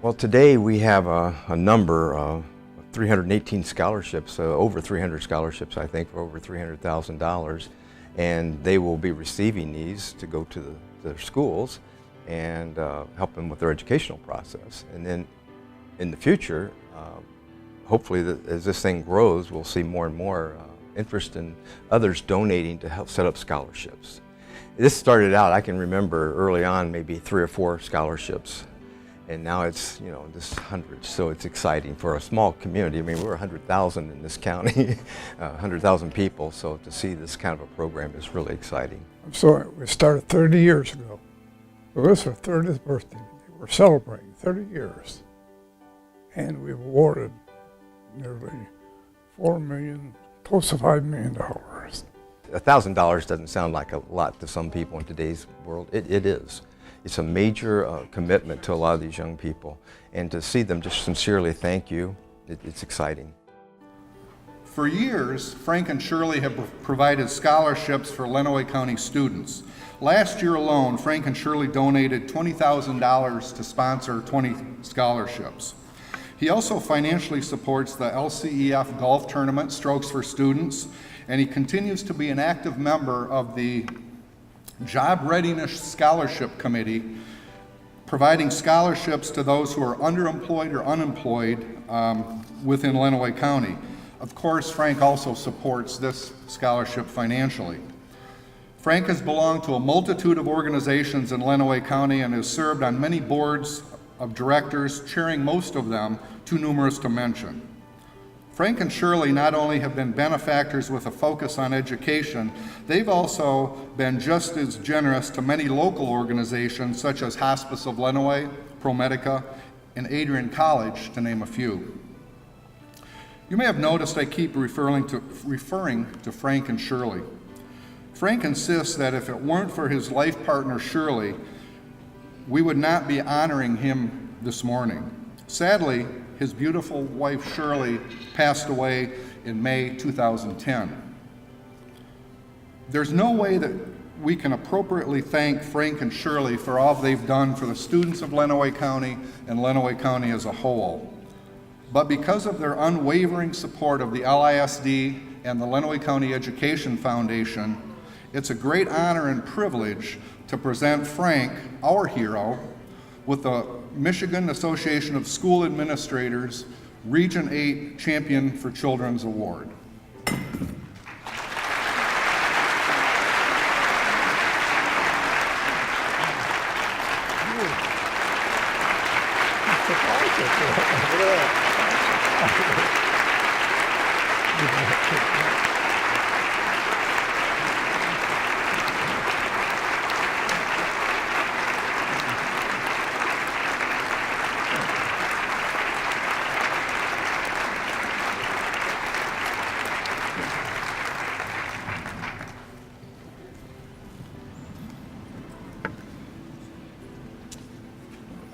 Well, today we have a number of 318 scholarships, over 300 scholarships, I think, for over $300,000. And they will be receiving these to go to their schools and help them with their educational process. And then in the future, hopefully as this thing grows, we'll see more and more interest in others donating to help set up scholarships. This started out, I can remember early on, maybe 3 or 4 scholarships. And now it's, just hundreds, so it's exciting for a small community. I mean, we're 100,000 in this county, 100,000 people, so to see this kind of a program is really exciting. So we started 30 years ago. So this is our 30th birthday. We're celebrating 30 years. And we've awarded nearly $4 million, close to $5 million. $1,000 doesn't sound like a lot to some people in today's world. It is. It's a major commitment to a lot of these young people, and to see them just sincerely thank you, it's exciting. For years, Frank and Shirley have provided scholarships for Lenawee County students. Last year alone, Frank and Shirley donated $20,000 to sponsor 20 scholarships. He also financially supports the LCEF golf tournament, Strokes for Students, and he continues to be an active member of the Job Readiness Scholarship Committee, providing scholarships to those who are underemployed or unemployed within Lenawee County. Of course, Frank also supports this scholarship financially. Frank has belonged to a multitude of organizations in Lenawee County and has served on many boards of directors, chairing most of them, too numerous to mention. Frank and Shirley not only have been benefactors with a focus on education, they've also been just as generous to many local organizations such as Hospice of Lenawee, ProMedica, and Adrian College, to name a few. You may have noticed I keep referring to Frank and Shirley. Frank insists that if it weren't for his life partner Shirley, we would not be honoring him this morning. Sadly, his beautiful wife Shirley passed away in May 2010. There's no way that we can appropriately thank Frank and Shirley for all they've done for the students of Lenawee County and Lenawee County as a whole. But because of their unwavering support of the LISD and the Lenawee County Education Foundation, it's a great honor and privilege to present Frank, our hero, with the Michigan Association of School Administrators Region 8 Champion for Children's Award.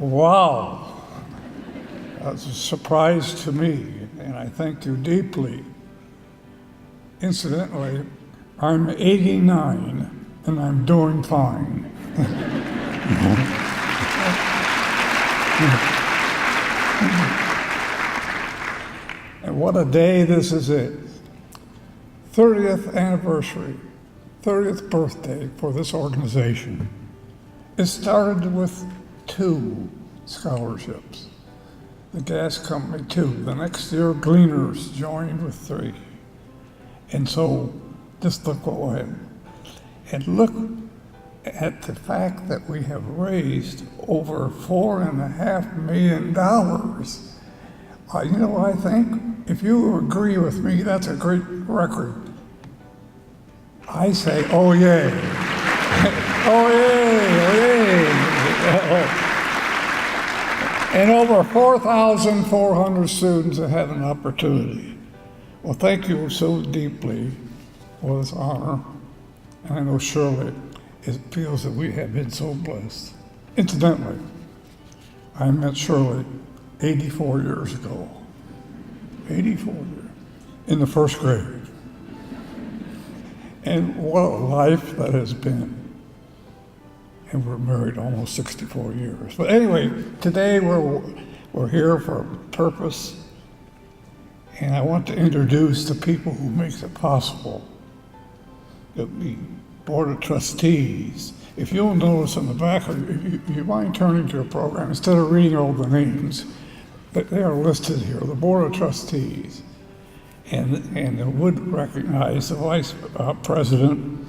Wow, that's a surprise to me, and I thank you deeply. Incidentally, I'm 89 and I'm doing fine. And what a day this is it. 30th anniversary, 30th birthday for this organization. It started with 2 scholarships. The gas company 2. The next year, Gleaners joined with 3. And so, just look what we had. And look at the fact that we have raised over $4.5 million. I think if you agree with me, that's a great record. I say, oh yay. Oh yay, oh yay. And over 4,400 students have had an opportunity. Well, thank you so deeply for this honor. And I know Shirley feels that we have been so blessed. Incidentally, I met Shirley 84 years ago. 84 years, in the first grade. And what a life that has been. And we're married almost 64 years. But anyway, today we're We're here for a purpose, and I want to introduce the people who make it possible. The Board of Trustees. If you'll notice in the back, if you mind turning to your program, instead of reading all the names, but they are listed here, the Board of Trustees. And I would recognize the Vice President,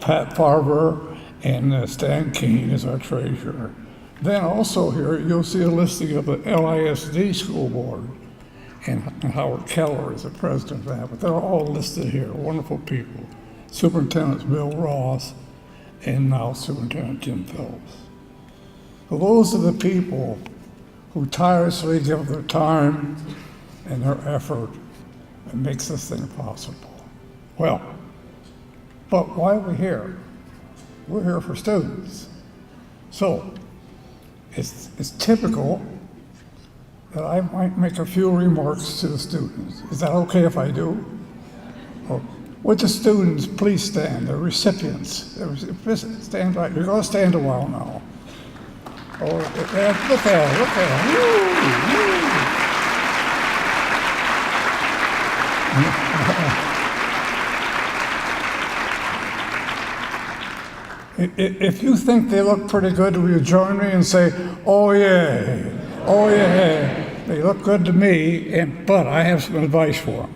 Pat Farber, and Stan Keene as our treasurer. Then also here, you'll see a listing of the LISD School Board, and Howard Keller is the president of that, but they're all listed here, wonderful people. Superintendent Bill Ross, and now Superintendent Jim Phillips. So those are the people who tirelessly give their time and their effort and makes this thing possible. Well, but why are we here? We're here for students. So it's typical that I might make a few remarks to the students. Is that okay if I do? Or, would the students please stand, the recipients? Stand right. You're going to stand a while now. Oh, look at them. If you think they look pretty good, will you join me and say, oh yeah, oh yeah, they look good to me, but I have some advice for them.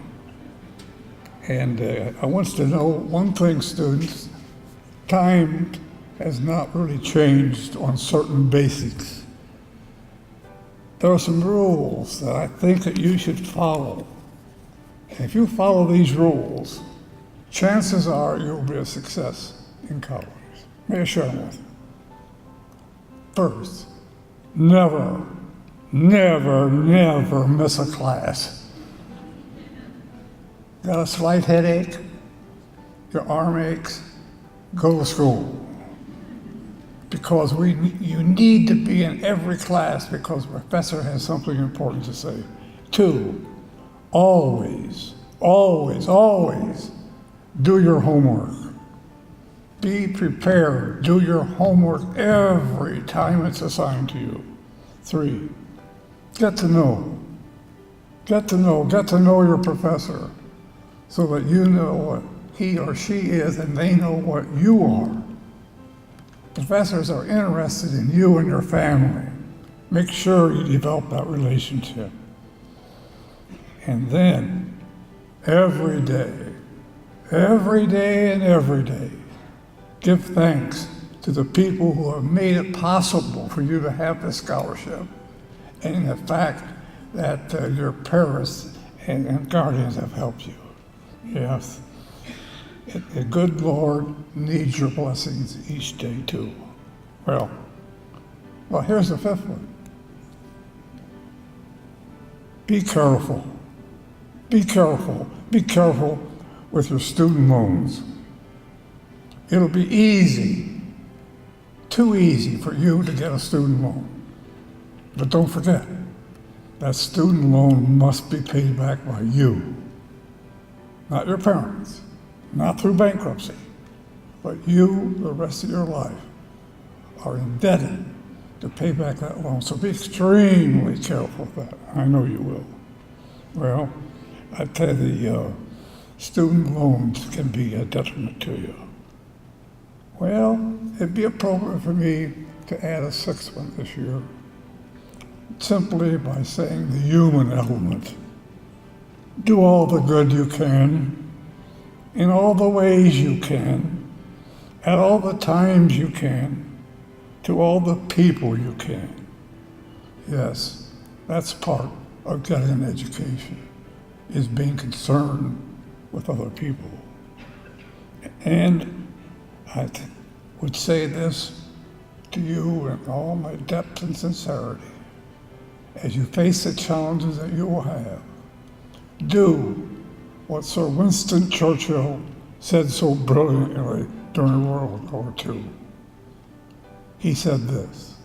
And I want you to know one thing, students, time has not really changed on certain basics. There are some rules that I think that you should follow. And if you follow these rules, chances are you'll be a success in college. May I share them with you? First, never miss a class. Got a slight headache, your arm aches, go to school. Because you need to be in every class because the professor has something important to say. 2, always do your homework. Be prepared, do your homework every time it's assigned to you. 3, get to know your professor so that you know what he or she is and they know what you are. Professors are interested in you and your family. Make sure you develop that relationship. And then, every day, give thanks to the people who have made it possible for you to have this scholarship, and the fact that your parents and guardians have helped you. Yes. The good Lord needs your blessings each day too. Well, here's the 5th one. Be careful with your student loans. It'll be too easy for you to get a student loan. But don't forget, that student loan must be paid back by you, not your parents. Not through bankruptcy, but you, the rest of your life, are indebted to pay back that loan. So be extremely careful with that. I know you will. Well, I tell you, the student loans can be a detriment to you. Well, it'd be appropriate for me to add a 6th one this year, simply by saying the human element. Do all the good you can, in all the ways you can, at all the times you can, to all the people you can. Yes, that's part of getting an education, is being concerned with other people. And I would say this to you in all my depth and sincerity. As you face the challenges that you will have, do what Sir Winston Churchill said so brilliantly during World War II. He said this: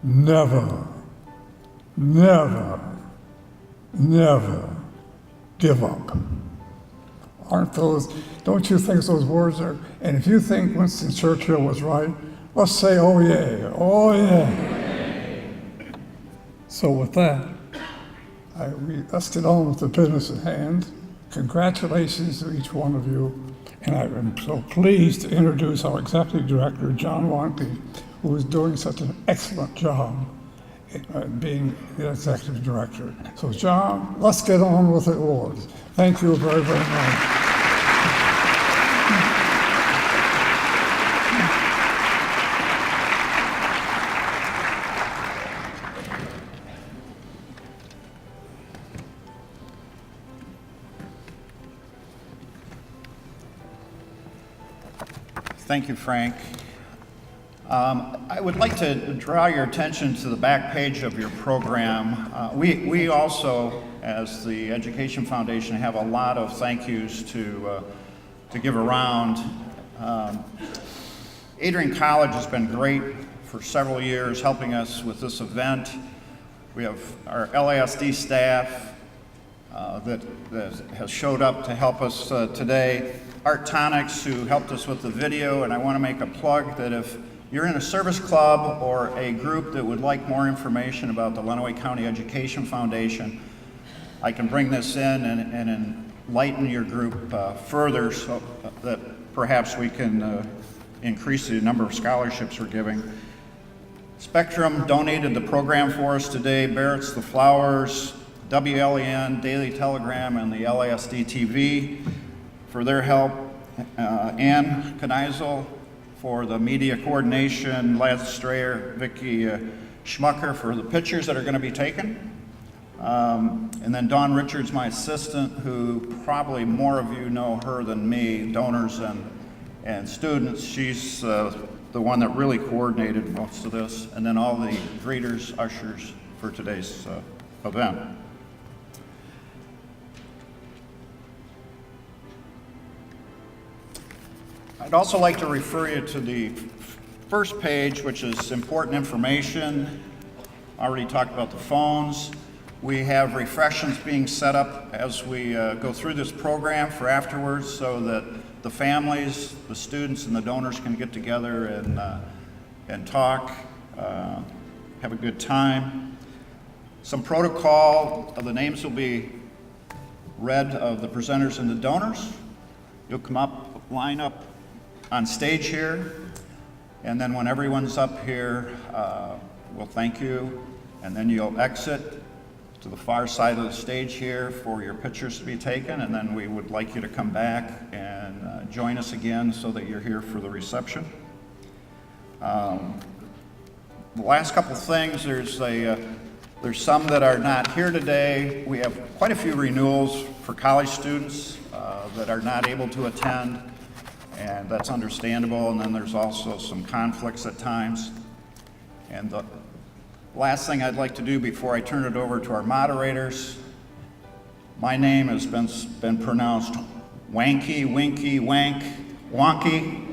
never give up. Don't you think those words are, and if you think Winston Churchill was right, let's say, oh yeah. So with that, let's get on with the business at hand. Congratulations to each one of you. And I am so pleased to introduce our Executive Director, John Wanke, who is doing such an excellent job being the Executive Director. So John, let's get on with the awards. Thank you very, very much. Thank you, Frank. I would like to draw your attention to the back page of your program. We also, as the Education Foundation, have a lot of thank yous to give around. Adrian College has been great for several years helping us with this event. We have our LASD staff that has showed up to help us today. Art Tonics, who helped us with the video, and I want to make a plug that if you're in a service club or a group that would like more information about the Lenawee County Education Foundation, I can bring this in and enlighten your group further so that perhaps we can increase the number of scholarships we're giving. Spectrum donated the program for us today, Barrett's The Flowers, WLEN, Daily Telegram, and the LASD TV for their help. Ann Kneisel for the media coordination, Laz Strayer, Vicki Schmucker for the pictures that are going to be taken. And then Dawn Richards, my assistant, who probably more of you know her than me, donors and students. She's the one that really coordinated most of this. And then all the greeters, ushers for today's event. I'd also like to refer you to the first page, which is important information. I already talked about the phones. We have refreshments being set up as we go through this program for afterwards so that the families, the students, and the donors can get together and talk, have a good time. Some protocol, the names will be read of the presenters and the donors. You'll come up, line up on stage here, and then when everyone's up here, we'll thank you, and then you'll exit to the far side of the stage here for your pictures to be taken, and then we would like you to come back and join us again so that you're here for the reception. The last couple things, there's some that are not here today. We have quite a few renewals for college students that are not able to attend, and that's understandable, and then there's also some conflicts at times. And the last thing I'd like to do before I turn it over to our moderators, my name has been pronounced Wanky, Winky, Wank, Wonky.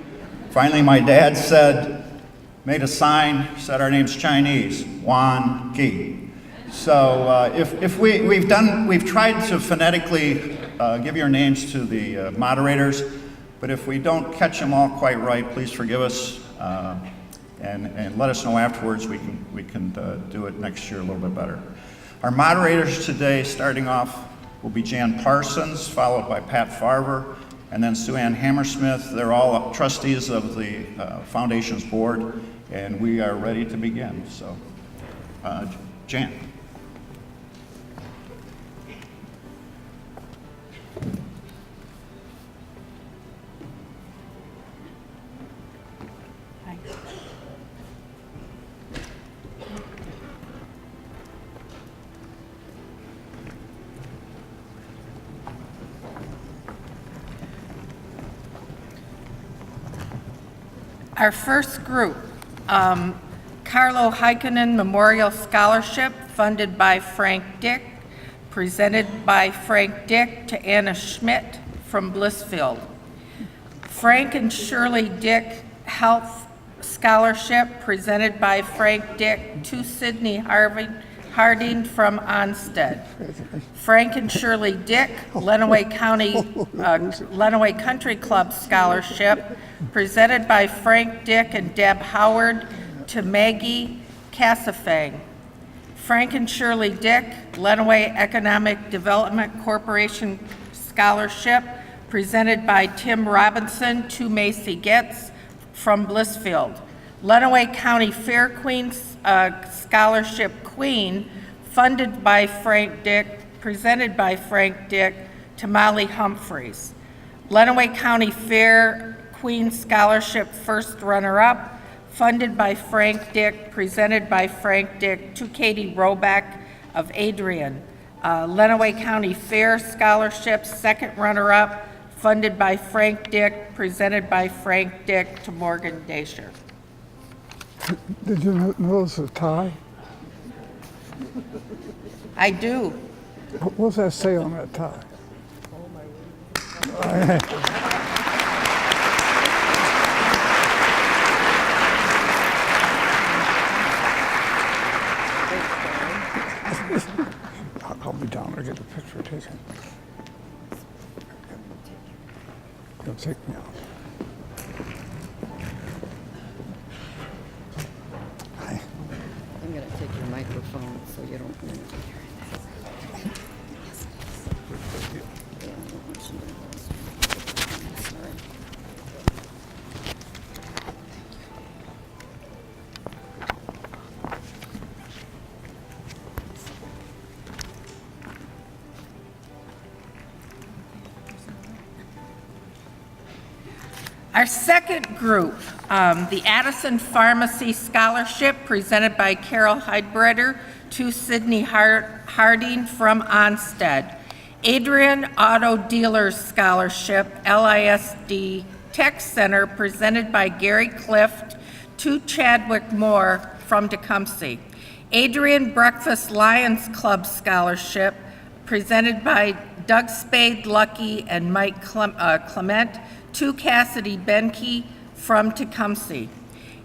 Finally, my dad made a sign, said our name's Chinese, Wan-Ki. So if we've tried to phonetically give your names to the moderators, but if we don't catch them all quite right, please forgive us and let us know afterwards. We can do it next year a little bit better. Our moderators today, starting off, will be Jan Parsons, followed by Pat Farver, and then Sue Ann Hammersmith. They're all trustees of the Foundation's board, and we are ready to begin. So, Jan. Our first group, Carlo Heikkinen Memorial Scholarship, funded by Frank Dick, presented by Frank Dick to Anna Schmidt from Blissfield. Frank and Shirley Dick Health Scholarship, presented by Frank Dick to Sydney Harding from Onstead. Frank and Shirley Dick, Lenawee Country Club Scholarship, presented by Frank Dick and Deb Howard to Maggie Cassafang. Frank and Shirley Dick, Lenawee Economic Development Corporation Scholarship, presented by Tim Robinson to Macy Getz from Blissfield. Lenawee County Fair Queens Scholarship Queen, funded by Frank Dick, presented by Frank Dick to Molly Humphreys. Lenawee County Fair Queen Scholarship First Runner-Up, funded by Frank Dick, presented by Frank Dick to Katie Roback of Adrian. Lenawee County Fair Scholarship Second Runner-Up, funded by Frank Dick, presented by Frank Dick to Morgan Dasher. Did you notice a tie? I do. What does that say on that tie? I'll be down there to get the picture taken. Don't take me out. I'm going to take your microphone so you don't. Yeah, I don't want you to- Sorry. Our second group, the Addison Pharmacy Scholarship, presented by Carol Heidbreder to Sydney Harding from Onstead. Adrian Auto Dealers Scholarship, LISD Tech Center, presented by Gary Clift to Chadwick Moore from Tecumseh. Adrian Breakfast Lions Club Scholarship, presented by Doug Spade Lucky and Mike Clement to Cassidy Benke from Tecumseh.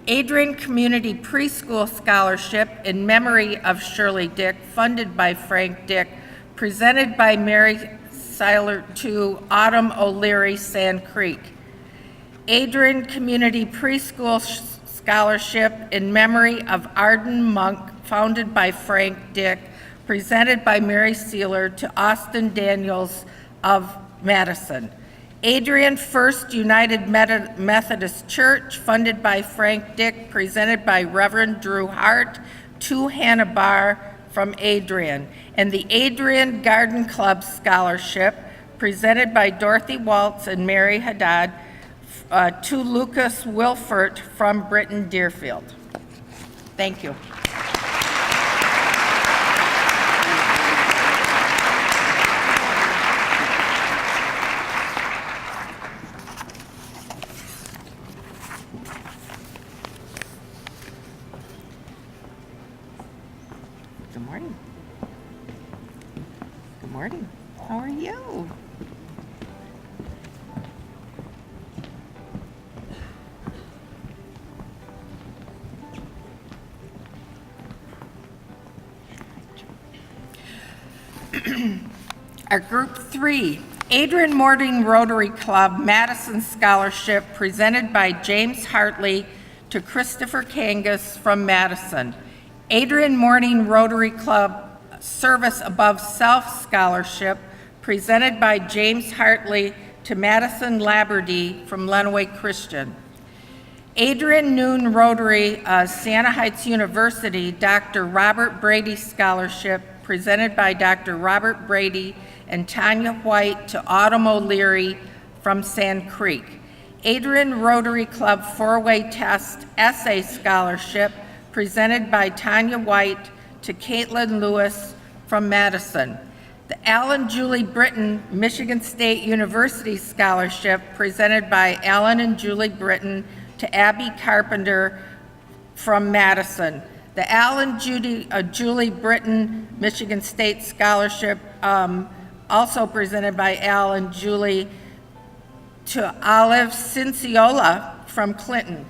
Adrian Community Preschool Scholarship in memory of Shirley Dick, funded by Frank Dick, presented by Mary Seiler to Autumn O'Leary, Sand Creek. Adrian Community Preschool Scholarship in memory of Arden Monk, founded by Frank Dick, presented by Mary Sealer to Austin Daniels of Madison. Adrian First United Methodist Church, funded by Frank Dick, presented by Reverend Drew Hart to Hannah Barr from Adrian. And the Adrian Garden Club Scholarship, presented by Dorothy Waltz and Mary Haddad to Lucas Wilfert from Britton Deerfield. Thank you. Good morning. Good morning. How are you? Our Group 3, Adrian Morning Rotary Club Madison Scholarship, presented by James Hartley to Christopher Kangas from Madison. Adrian Morning Rotary Club Service Above Self Scholarship, presented by James Hartley to Madison Labradee from Lenawee Christian. Adrian Noon Rotary, Santa Heights University, Dr. Robert Brady Scholarship, presented by Dr. Robert Brady and Tanya White to Autumn O'Leary from Sand Creek. Adrian Rotary Club Four-Way Test Essay Scholarship, presented by Tanya White to Caitlin Lewis from Madison. The Alan Julie Britton Michigan State University Scholarship, presented by Alan and Julie Britton to Abby Carpenter from Madison. The Alan Julie Britton Michigan State Scholarship, also presented by Al and Julie to Olive Cinciola from Clinton.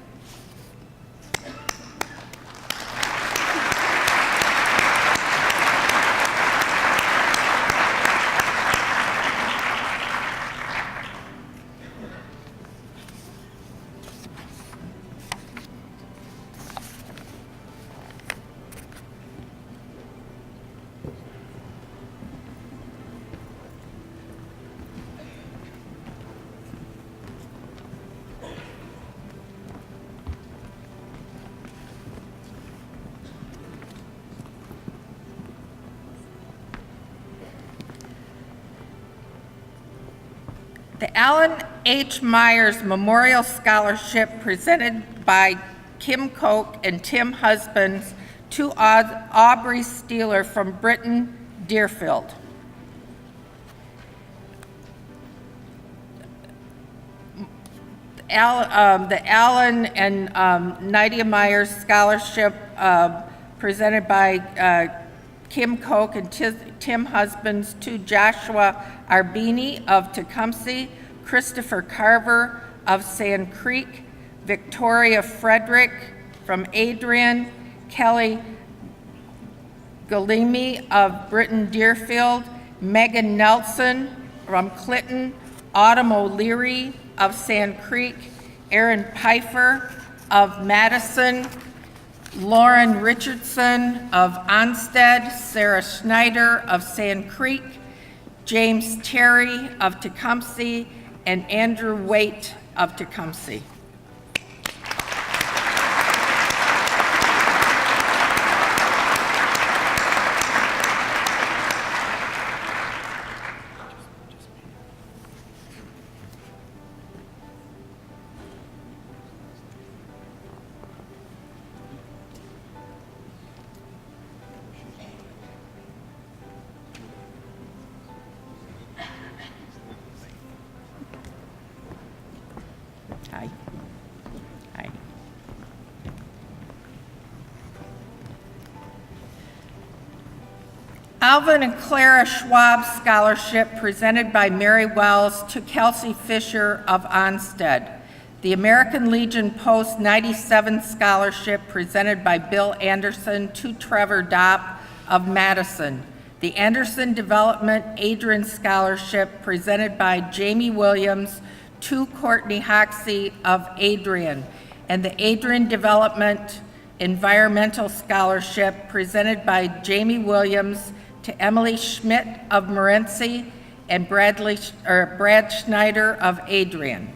The Alan H. Myers Memorial Scholarship presented by Kim Koch and Tim Husbands to Aubrey Steeler from Britton Deerfield. The Alan and Nydia Myers Scholarship presented by Kim Koch and Tim Husbands to Joshua Arbini of Tecumseh, Christopher Carver of Sand Creek, Victoria Frederick from Adrian, Kelly Galimi of Britton Deerfield, Megan Nelson from Clinton, Autumn O'Leary of Sand Creek, Aaron Pfeiffer of Madison, Lauren Richardson of Onstead, Sarah Schneider of Sand Creek, James Terry of Tecumseh, and Andrew Waite of Tecumseh. Hi. Hi. Alvin and Clara Schwab Scholarship presented by Mary Wells to Kelsey Fisher of Onstead. The American Legion Post 97 Scholarship presented by Bill Anderson to Trevor Dopp of Madison. The Anderson Development Adrian Scholarship presented by Jamie Williams to Courtney Hoxie of Adrian, and the Adrian Development Environmental Scholarship presented by Jamie Williams to Emily Schmidt of Morenci and Brad Schneider of Adrian.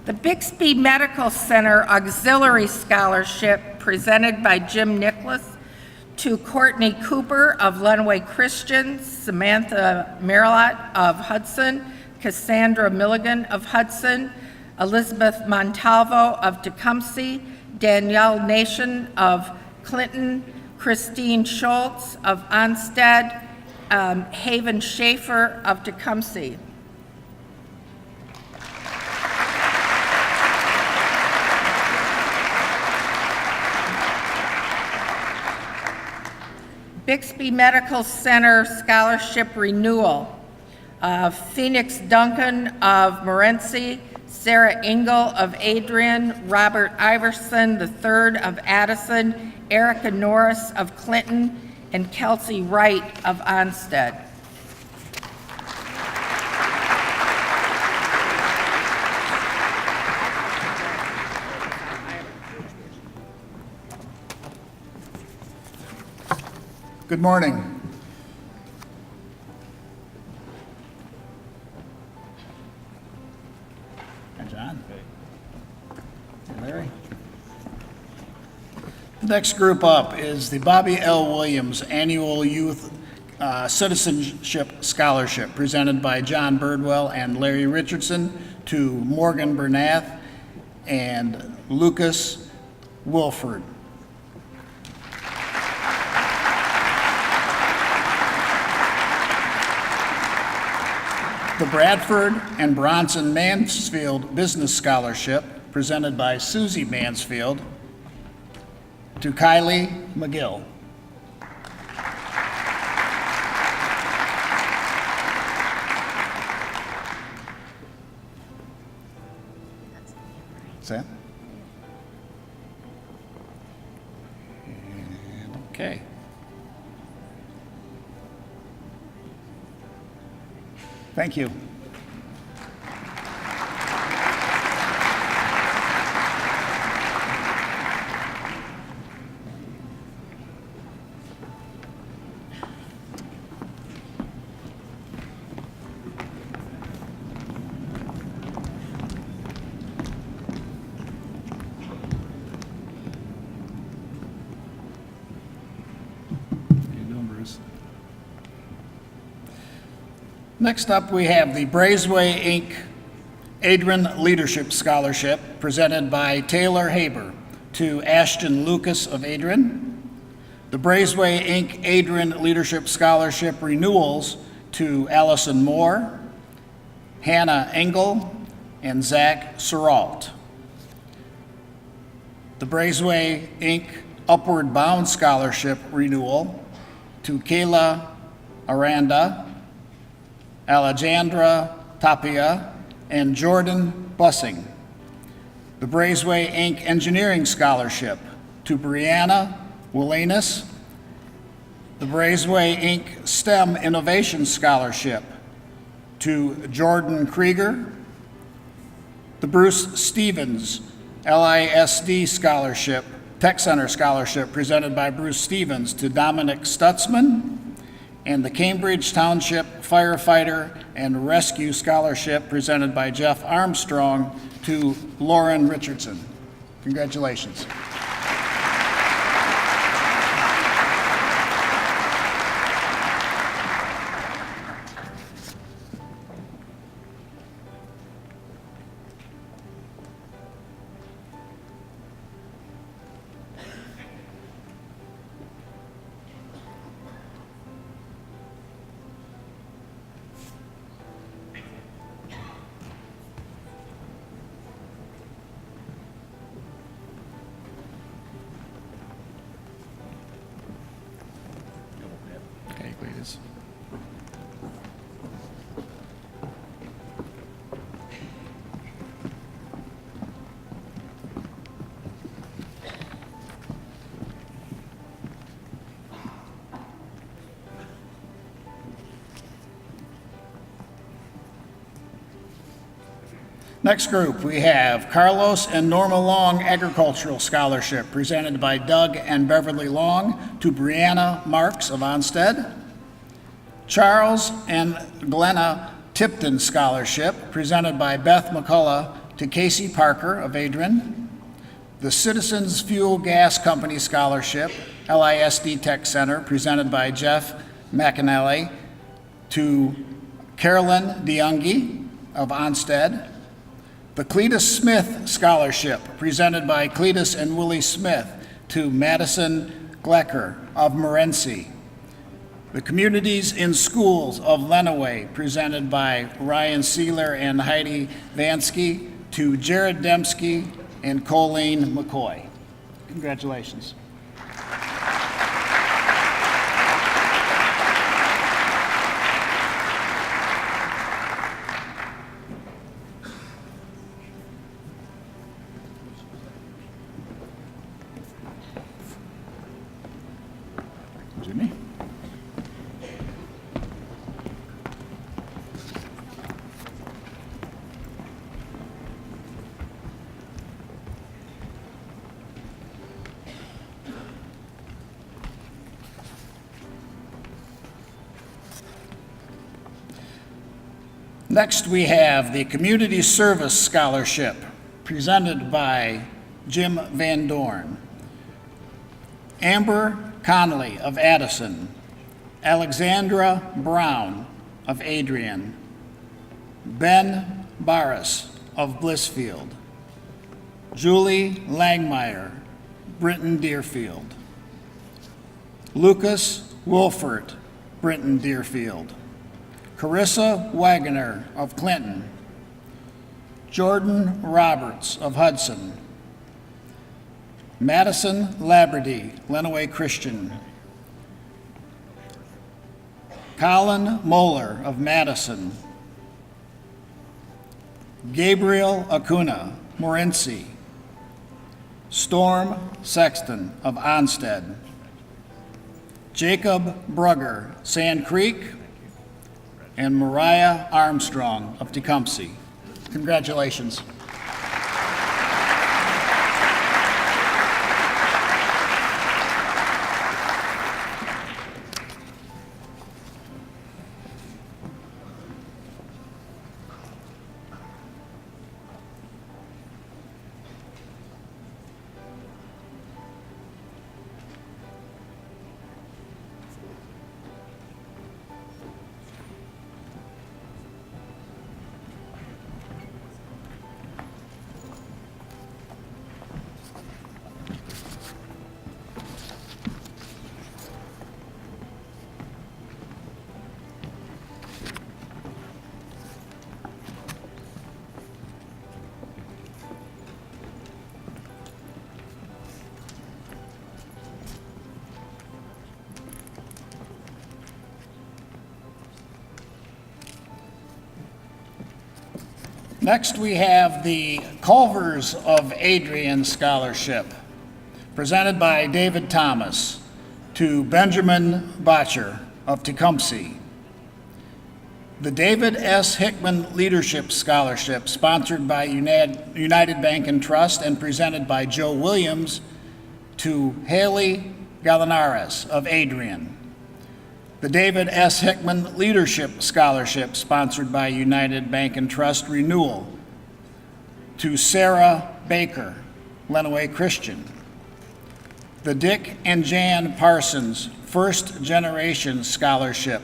The Bixby Medical Center Auxiliary Scholarship presented by Jim Nicholas to Courtney Cooper of Lenawee Christian, Samantha Marilot of Hudson, Cassandra Milligan of Hudson, Elizabeth Montalvo of Tecumseh, Danielle Nation of Clinton, Christine Schultz of Onstead, Haven Schaefer of Tecumseh. Bixby Medical Center Scholarship Renewal. Phoenix Duncan of Morenci, Sarah Engel of Adrian, Robert Iverson III of Addison, Erica Norris of Clinton, and Kelsey Wright of Onstead. Good morning. Hi, John. Hey, Larry. The next group up is the Bobby L. Williams Annual Youth Citizenship Scholarship, presented by John Birdwell and Larry Richardson to Morgan Bernath and Lucas Wilford. The Bradford and Bronson Mansfield Business Scholarship, presented by Susie Mansfield to Kylie McGill. What's that? And okay. Thank you. Next up, we have the Brazeway Inc. Adrian Leadership Scholarship presented by Taylor Haber to Ashton Lucas of Adrian. The Brazeway Inc. Adrian Leadership Scholarship renewals to Allison Moore, Hannah Engel, and Zach Seralt. The Brazeway Inc. Upward Bound Scholarship renewal to Kayla Aranda, Alejandra Tapia, and Jordan Bussing. The Brazeway Inc. Engineering Scholarship to Brianna Willinas. The Brazeway Inc. STEM Innovation Scholarship to Jordan Krieger. The Bruce Stevens LISD Scholarship, Tech Center Scholarship presented by Bruce Stevens to Dominic Stutzman. And the Cambridge Township Firefighter and Rescue Scholarship presented by Jeff Armstrong to Lauren Richardson. Congratulations. Okay, please. Next group, we have Carlos and Norma Long Agricultural Scholarship presented by Doug and Beverly Long to Brianna Marks of Onstead. Charles and Glenna Tipton Scholarship presented by Beth McCullough to Casey Parker of Adrian. The Citizens Fuel Gas Company Scholarship, LISD Tech Center, presented by Jeff McAnally to Carolyn DeYoungie of Onstead. The Cletus Smith Scholarship, presented by Cletus and Willie Smith to Madison Glecker of Morenci. The Communities in Schools of Lenawee, presented by Ryan Seeler and Heidi Vansky to Jared Dembski and Colleen McCoy. Congratulations. Jimmy? Next, we have the Community Service Scholarship, presented by Jim Van Dorn. Amber Connolly of Addison, Alexandra Brown of Adrian, Ben Barris of Blissfield, Julie Langmeyer, Britton Deerfield, Lucas Wolfert, Britton Deerfield, Carissa Wagoner of Clinton, Jordan Roberts of Hudson, Madison Labradee, Lenawee Christian, Colin Moeller of Madison, Gabriel Acuna, Morenci, Storm Sexton of Onstead, Jacob Brugger, Sand Creek, and Mariah Armstrong of Tecumseh. Congratulations. Next, we have the Culvers of Adrian Scholarship, presented by David Thomas to Benjamin Botcher of Tecumseh. The David S. Hickman Leadership Scholarship, sponsored by United Bank and Trust and presented by Joe Williams to Haley Gallinares of Adrian. The David S. Hickman Leadership Scholarship, sponsored by United Bank and Trust Renewal, to Sarah Baker, Lenawee Christian. The Dick and Jan Parsons First Generation Scholarship,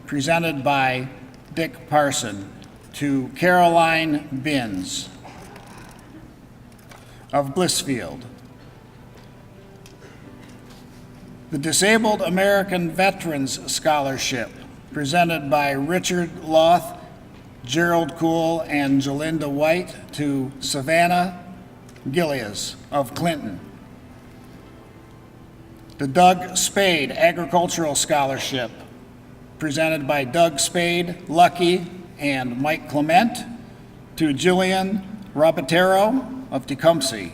presented by Dick Parson, to Caroline Binns of Blissfield. The Disabled American Veterans Scholarship, presented by Richard Loth, Gerald Cool, and Jalinda White, to Savannah Gillies of Clinton. The Doug Spade Agricultural Scholarship, presented by Doug Spade, Lucky, and Mike Clement, to Jillian Robatero of Tecumseh.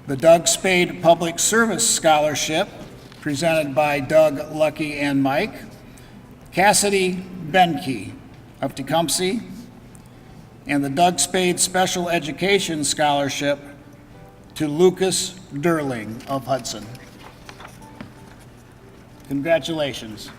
The Doug Spade Public Service Scholarship, presented by Doug, Lucky, and Mike, Cassidy Benke of Tecumseh, and the Doug Spade Special Education Scholarship to Lucas Durling of Hudson. Congratulations.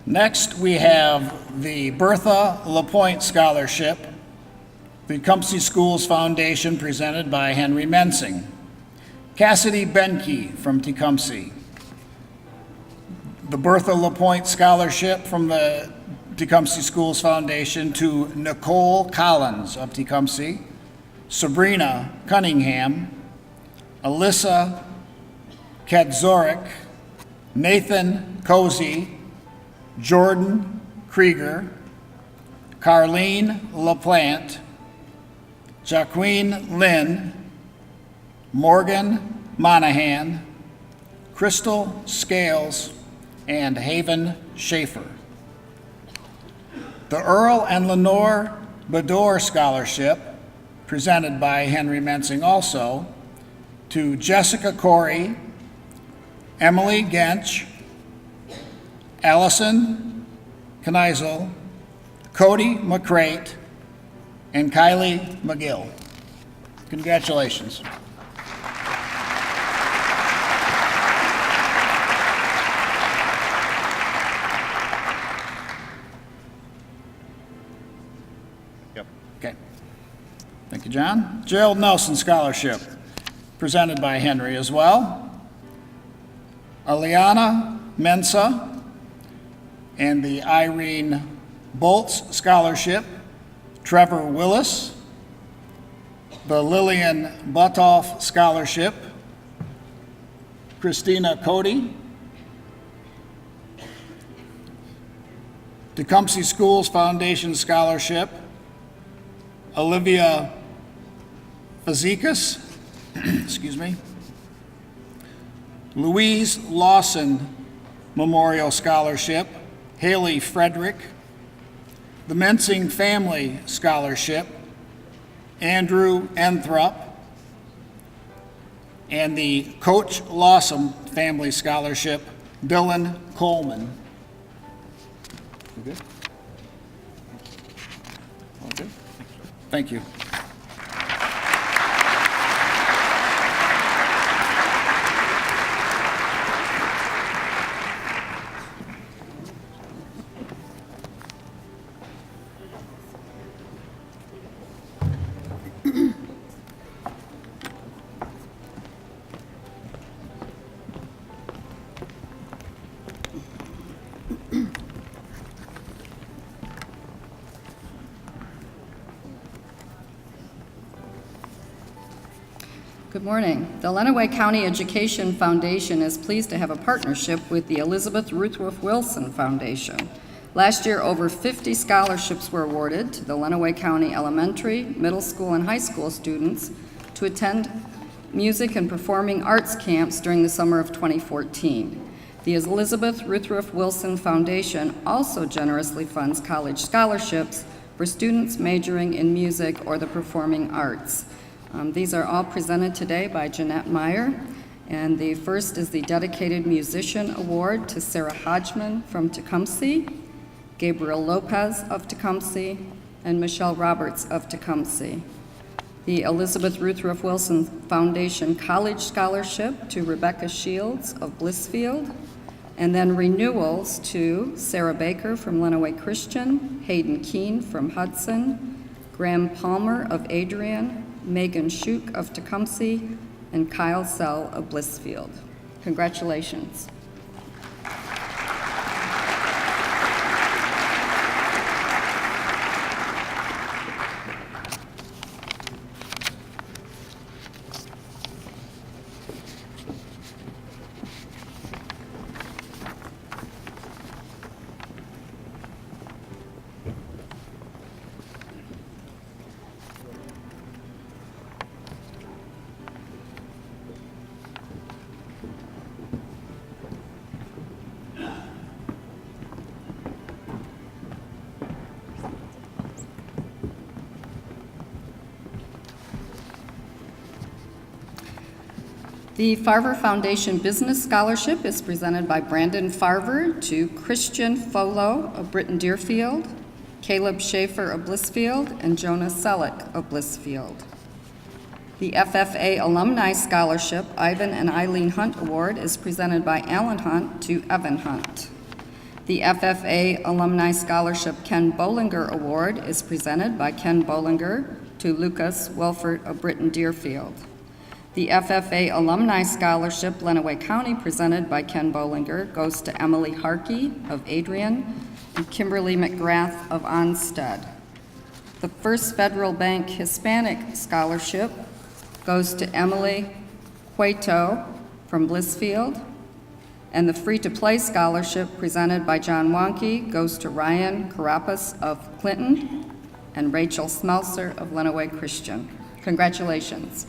Next, we have the Bertha LaPointe Scholarship, the Tecumseh Schools Foundation, presented by Henry Mensing. Cassidy Benke from Tecumseh. The Bertha LaPointe Scholarship from the Tecumseh Schools Foundation to Nicole Collins of Tecumseh, Sabrina Cunningham, Alyssa Kadzorik, Nathan Cozy, Jordan Krieger, Carlene LaPlante, Jaqueen Lynn, Morgan Monahan, Crystal Scales, and Haven Schaefer. The Earl and Lenore Bador Scholarship, presented by Henry Mensing also, to Jessica Corey, Emily Gench, Allison Kneisel, Cody McCrate, and Kylie McGill. Congratulations. Yep. Okay. Thank you, John. Gerald Nelson Scholarship, presented by Henry as well. Aliana Mensa and the Irene Bolts Scholarship, Trevor Willis. The Lillian Butoff Scholarship, Christina Cody. Tecumseh Schools Foundation Scholarship, Olivia Fazekas, excuse me. Louise Lawson Memorial Scholarship, Haley Frederick. The Mensing Family Scholarship, Andrew Enthrop. And the Coach Lawson Family Scholarship, Dylan Coleman. You good? All good? Thank you. Good morning. The Lenawee County Education Foundation is pleased to have a partnership with the Elizabeth Ruthroff Wilson Foundation. Last year, over 50 scholarships were awarded to the Lenawee County elementary, middle school, and high school students to attend music and performing arts camps during the summer of 2014. The Elizabeth Ruthroff Wilson Foundation also generously funds college scholarships for students majoring in music or the performing arts. These are all presented today by Jeanette Meyer, and the first is the Dedicated Musician Award to Sarah Hodgman from Tecumseh, Gabriel Lopez of Tecumseh, and Michelle Roberts of Tecumseh. The Elizabeth Ruthroff Wilson Foundation College Scholarship to Rebecca Shields of Blissfield, and then renewals to Sarah Baker from Lenawee Christian, Hayden Keene from Hudson, Graham Palmer of Adrian, Megan Shuk of Tecumseh, and Kyle Sell of Blissfield. Congratulations. The Farver Foundation Business Scholarship is presented by Brandon Farver to Christian Folo of Britton Deerfield, Caleb Schaefer of Blissfield, and Jonah Selleck of Blissfield. The FFA Alumni Scholarship Ivan and Eileen Hunt Award is presented by Alan Hunt to Evan Hunt. The FFA Alumni Scholarship Ken Bollinger Award is presented by Ken Bollinger to Lucas Wilford of Britton Deerfield. The FFA Alumni Scholarship Lenawee County presented by Ken Bollinger goes to Emily Harkey of Adrian and Kimberly McGrath of Onstead. The First Federal Bank Hispanic Scholarship goes to Emily Cueto from Blissfield. And the Free to Play Scholarship presented by John Wonke goes to Ryan Carapaz of Clinton and Rachel Smelser of Lenawee Christian. Congratulations.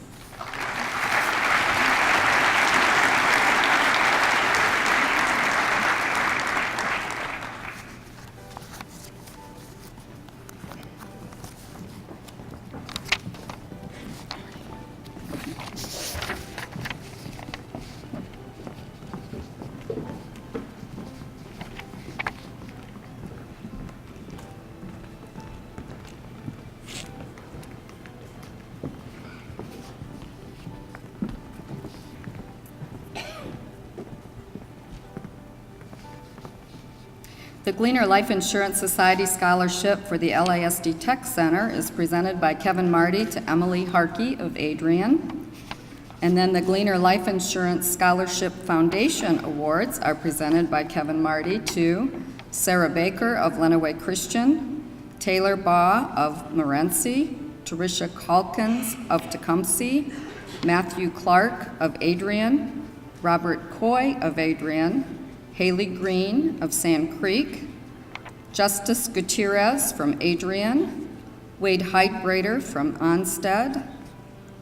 The Gleaner Life Insurance Society Scholarship for the LASD Tech Center is presented by Kevin Marty to Emily Harkey of Adrian. And then the Gleaner Life Insurance Scholarship Foundation Awards are presented by Kevin Marty to Sarah Baker of Lenawee Christian, Taylor Baugh of Morenci, Terisha Calkins of Tecumseh, Matthew Clark of Adrian, Robert Coy of Adrian, Haley Green of Sand Creek, Justice Gutierrez from Adrian, Wade Heidbrader from Onstead,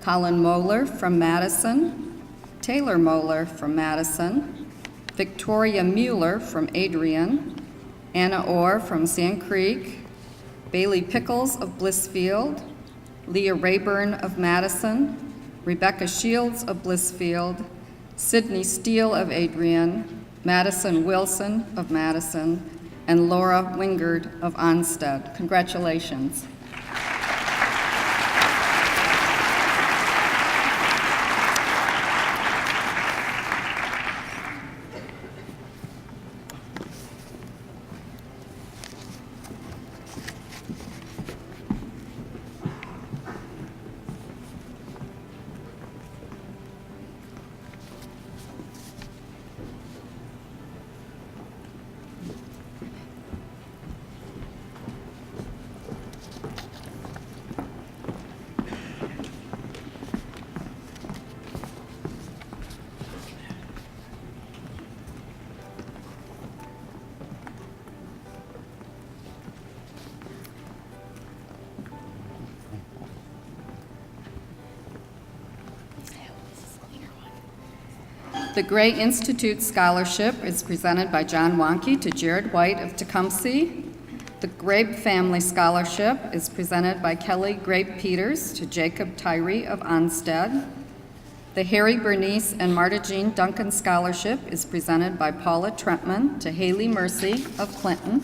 Colin Moeller from Madison, Taylor Moeller from Madison, Victoria Mueller from Adrian, Anna Orr from Sand Creek, Bailey Pickles of Blissfield, Leah Rayburn of Madison, Rebecca Shields of Blissfield, Sydney Steele of Adrian, Madison Wilson of Madison, and Laura Wingard of Onstead. Congratulations. The Gray Institute Scholarship is presented by John Wonke to Jared White of Tecumseh. The Grape Family Scholarship is presented by Kelly Grape Peters to Jacob Tyree of Onstead. The Harry Bernice and Marta Jean Duncan Scholarship is presented by Paula Trentman to Haley Mercy of Clinton.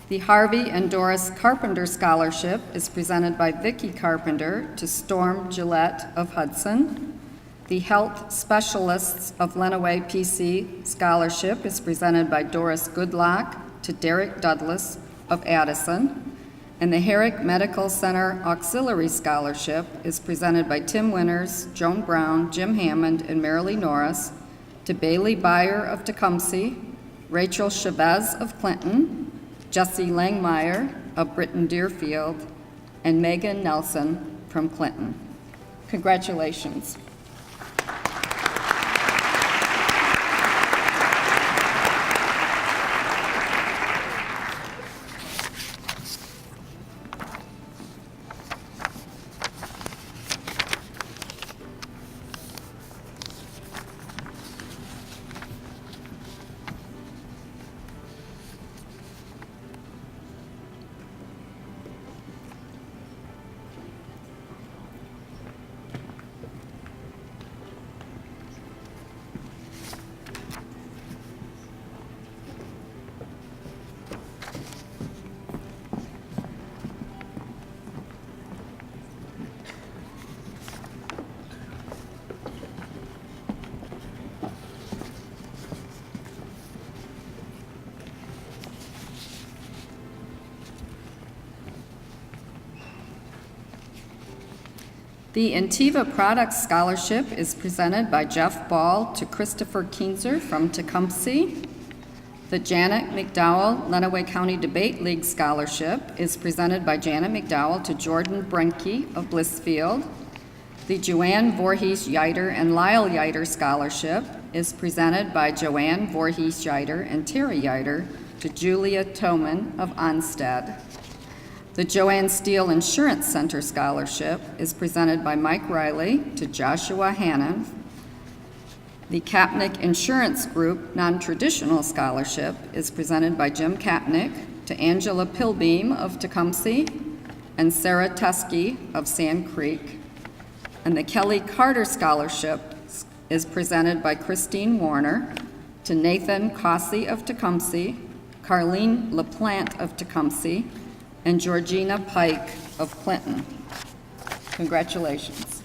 The Harvey and Doris Carpenter Scholarship is presented by Vicki Carpenter to Storm Gillette of Hudson. The Health Specialists of Lenawee PC Scholarship is presented by Doris Goodlock to Derek Douglas of Addison. And the Herrick Medical Center Auxiliary Scholarship is presented by Tim Winters, Joan Brown, Jim Hammond, and Marilee Norris to Bailey Byer of Tecumseh, Rachel Chavez of Clinton, Jesse Langmeyer of Britton Deerfield, and Megan Nelson from Clinton. Congratulations. The Intiva Products Scholarship is presented by Jeff Ball to Christopher Keenzer from Tecumseh. The Janet McDowell Lenawee County Debate League Scholarship is presented by Janet McDowell to Jordan Brenke of Blissfield. The Joanne Voorhees Yiter and Lyle Yiter Scholarship is presented by Joanne Voorhees Yiter and Terry Yiter to Julia Toman of Onstead. The Joanne Steele Insurance Center Scholarship is presented by Mike Riley to Joshua Hannon. The Kapnick Insurance Group Non-Traditional Scholarship is presented by Jim Kapnick to Angela Pilbeam of Tecumseh and Sarah Teskey of Sand Creek. And the Kelly Carter Scholarship is presented by Christine Warner to Nathan Cossey of Tecumseh, Carlene LaPlante of Tecumseh, and Georgina Pike of Clinton. Congratulations.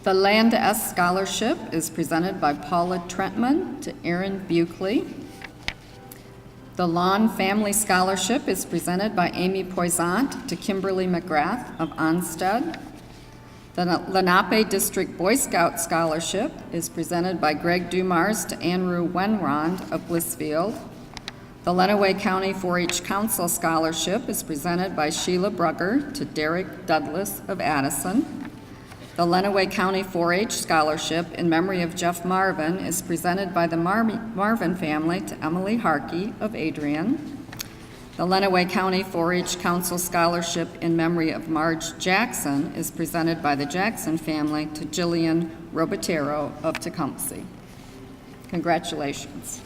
The Land S Scholarship is presented by Paula Trentman to Aaron Buckley. The Lawn Family Scholarship is presented by Amy Poisant to Kimberly McGrath of Onstead. The Lenape District Boy Scout Scholarship is presented by Greg Dumars to Anru Wenrond of Blissfield. The Lenawee County 4-H Council Scholarship is presented by Sheila Brugger to Derek Douglas of Addison. The Lenawee County 4-H Scholarship in memory of Jeff Marvin is presented by the Marvin family to Emily Harkey of Adrian. The Lenawee County 4-H Council Scholarship in memory of Marge Jackson is presented by the Jackson family to Jillian Robatero of Tecumseh. Congratulations.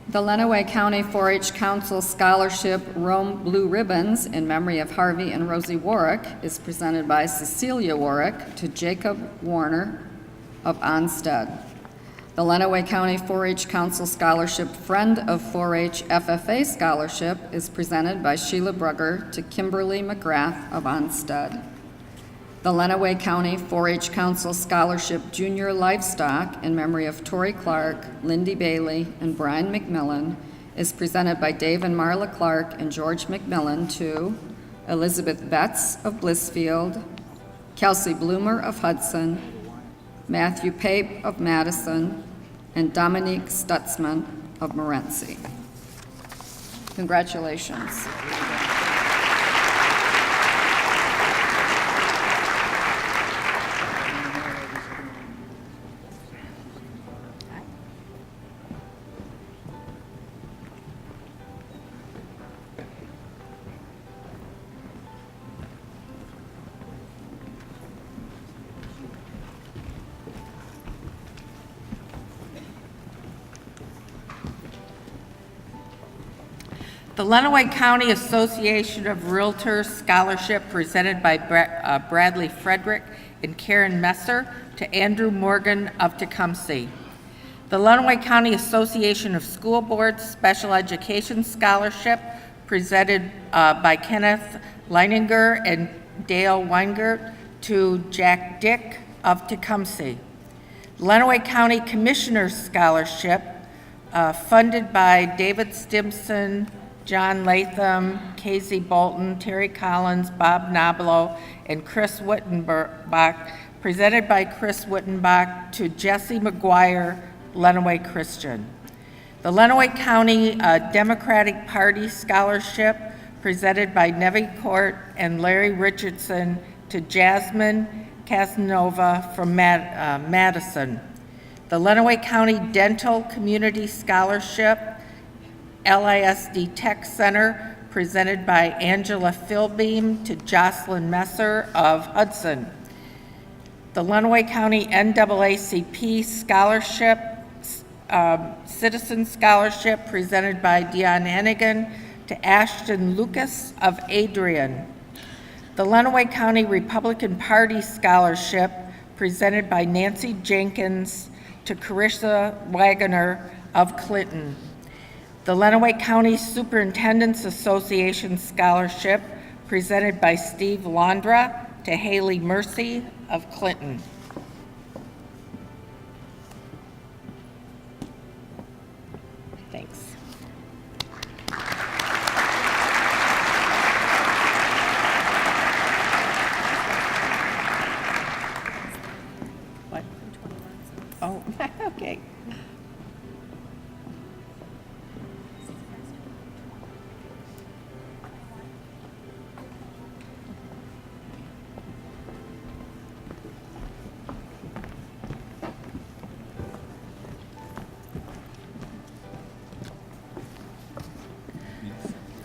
The Lenawee County 4-H Council Scholarship Rome Blue Ribbons in memory of Harvey and Rosie Warwick is presented by Cecilia Warwick to Jacob Warner of Onstead. The Lenawee County 4-H Council Scholarship Friend of 4-H FFA Scholarship is presented by Sheila Brugger to Kimberly McGrath of Onstead. The Lenawee County 4-H Council Scholarship Junior Livestock in memory of Tori Clark, Lindy Bailey, and Brian McMillan is presented by Dave and Marla Clark and George McMillan to Elizabeth Betts of Blissfield, Kelsey Bloomer of Hudson, Matthew Pape of Madison, and Dominique Stutzman of Morenci. Congratulations. The Lenawee County Association of Realtors Scholarship presented by Bradley Frederick and Karen Messer to Andrew Morgan of Tecumseh. The Lenawee County Association of School Boards Special Education Scholarship presented by Kenneth Leininger and Dale Weingart to Jack Dick of Tecumseh. Lenawee County Commissioner's Scholarship funded by David Stimson, John Latham, Casey Bolton, Terry Collins, Bob Noblo, and Chris Wittenbach, presented by Chris Wittenbach to Jesse McGuire, Lenawee Christian. The Lenawee County Democratic Party Scholarship, presented by Nevi Court and Larry Richardson to Jasmine Casanova from Madison. The Lenawee County Dental Community Scholarship, LISD Tech Center, presented by Angela Philbeam to Jocelyn Messer of Hudson. The Lenawee County NAACP Scholarship, Citizen Scholarship, presented by Dion Hennigan to Ashton Lucas of Adrian. The Lenawee County Republican Party Scholarship, presented by Nancy Jenkins to Carissa Wagoner of Clinton. The Lenawee County Superintendent's Association Scholarship, presented by Steve Londra to Haley Mercy of Clinton. Thanks. What? Oh, okay.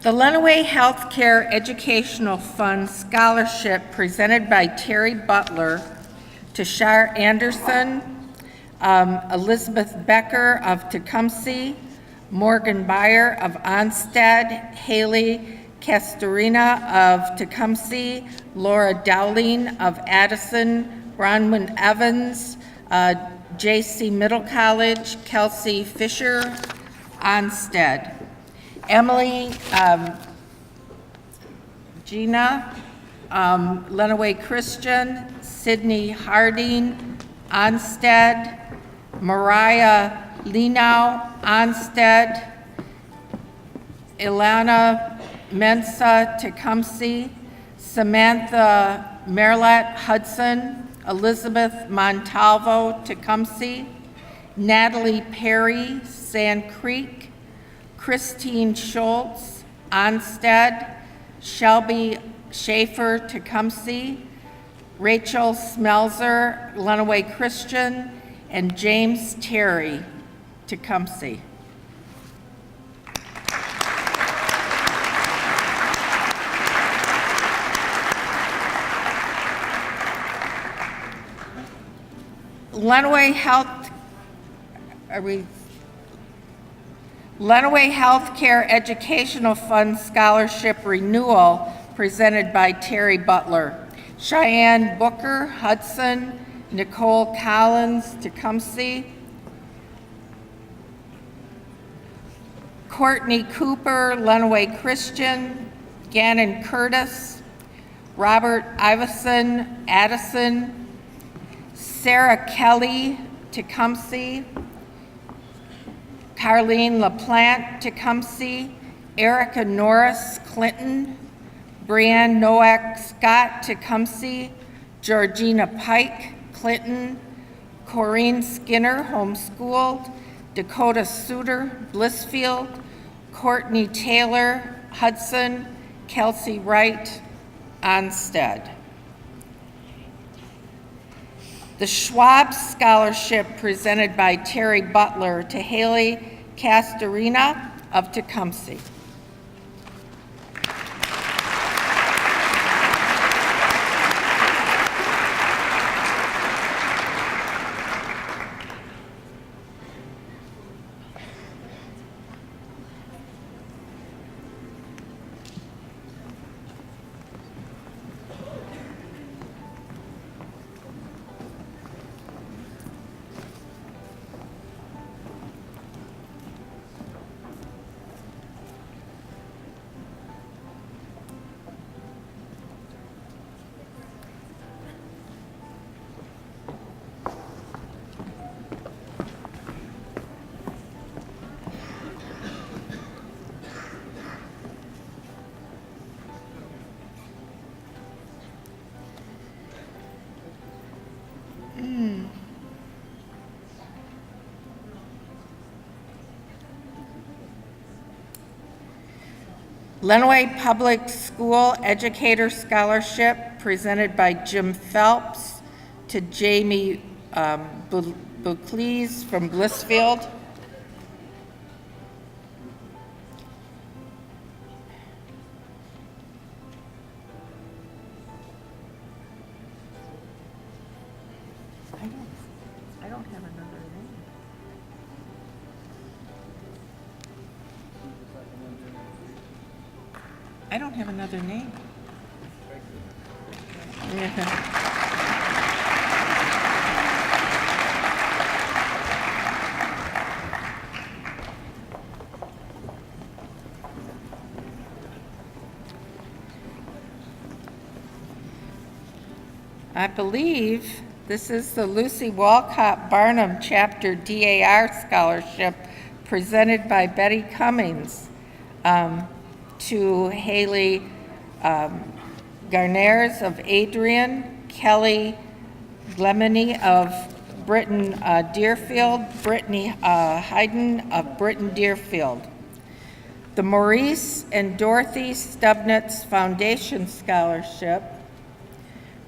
The Lenawee Healthcare Educational Fund Scholarship presented by Terry Butler to Shar Anderson, Elizabeth Becker of Tecumseh, Morgan Byer of Onstead, Haley Castorina of Tecumseh, Laura Dowling of Addison, Bronwyn Evans, J.C. Middle College, Kelsey Fisher, Onstead. Emily Gina, Lenawee Christian, Sydney Harding, Onstead, Mariah Lenau, Onstead, Ilana Mensa, Tecumseh, Samantha Merlat, Hudson, Elizabeth Montalvo, Tecumseh, Natalie Perry, Sand Creek, Christine Schultz, Onstead, Shelby Schaefer, Tecumseh, Rachel Smelzer, Lenawee Christian, and James Terry, Tecumseh. Lenawee Healthcare Educational Fund Scholarship Renewal, presented by Terry Butler. Cheyenne Booker, Hudson, Nicole Collins, Tecumseh. Courtney Cooper, Lenawee Christian, Gannon Curtis, Robert Iveson, Addison, Sarah Kelly, Tecumseh, Carlene LaPlante, Tecumseh, Erica Norris, Clinton, Brianne Noack Scott, Tecumseh, Georgina Pike, Clinton, Corinne Skinner, homeschooled, Dakota Suter, Blissfield, Courtney Taylor, Hudson, Kelsey Wright, Onstead. The Schwab Scholarship, presented by Terry Butler, to Haley Castorina of Tecumseh. Lenawee Public School Educator Scholarship, presented by Jim Phelps, to Jamie Bucleys from Blissfield. I don't have another name. I don't have another name. I believe this is the Lucy Walcott Barnum Chapter DAR Scholarship, presented by Betty Cummings, to Haley Garners of Adrian, Kelly Glemony of Britton Deerfield, Brittany Hayden of Britton Deerfield. The Maurice and Dorothy Stubnitz Foundation Scholarship,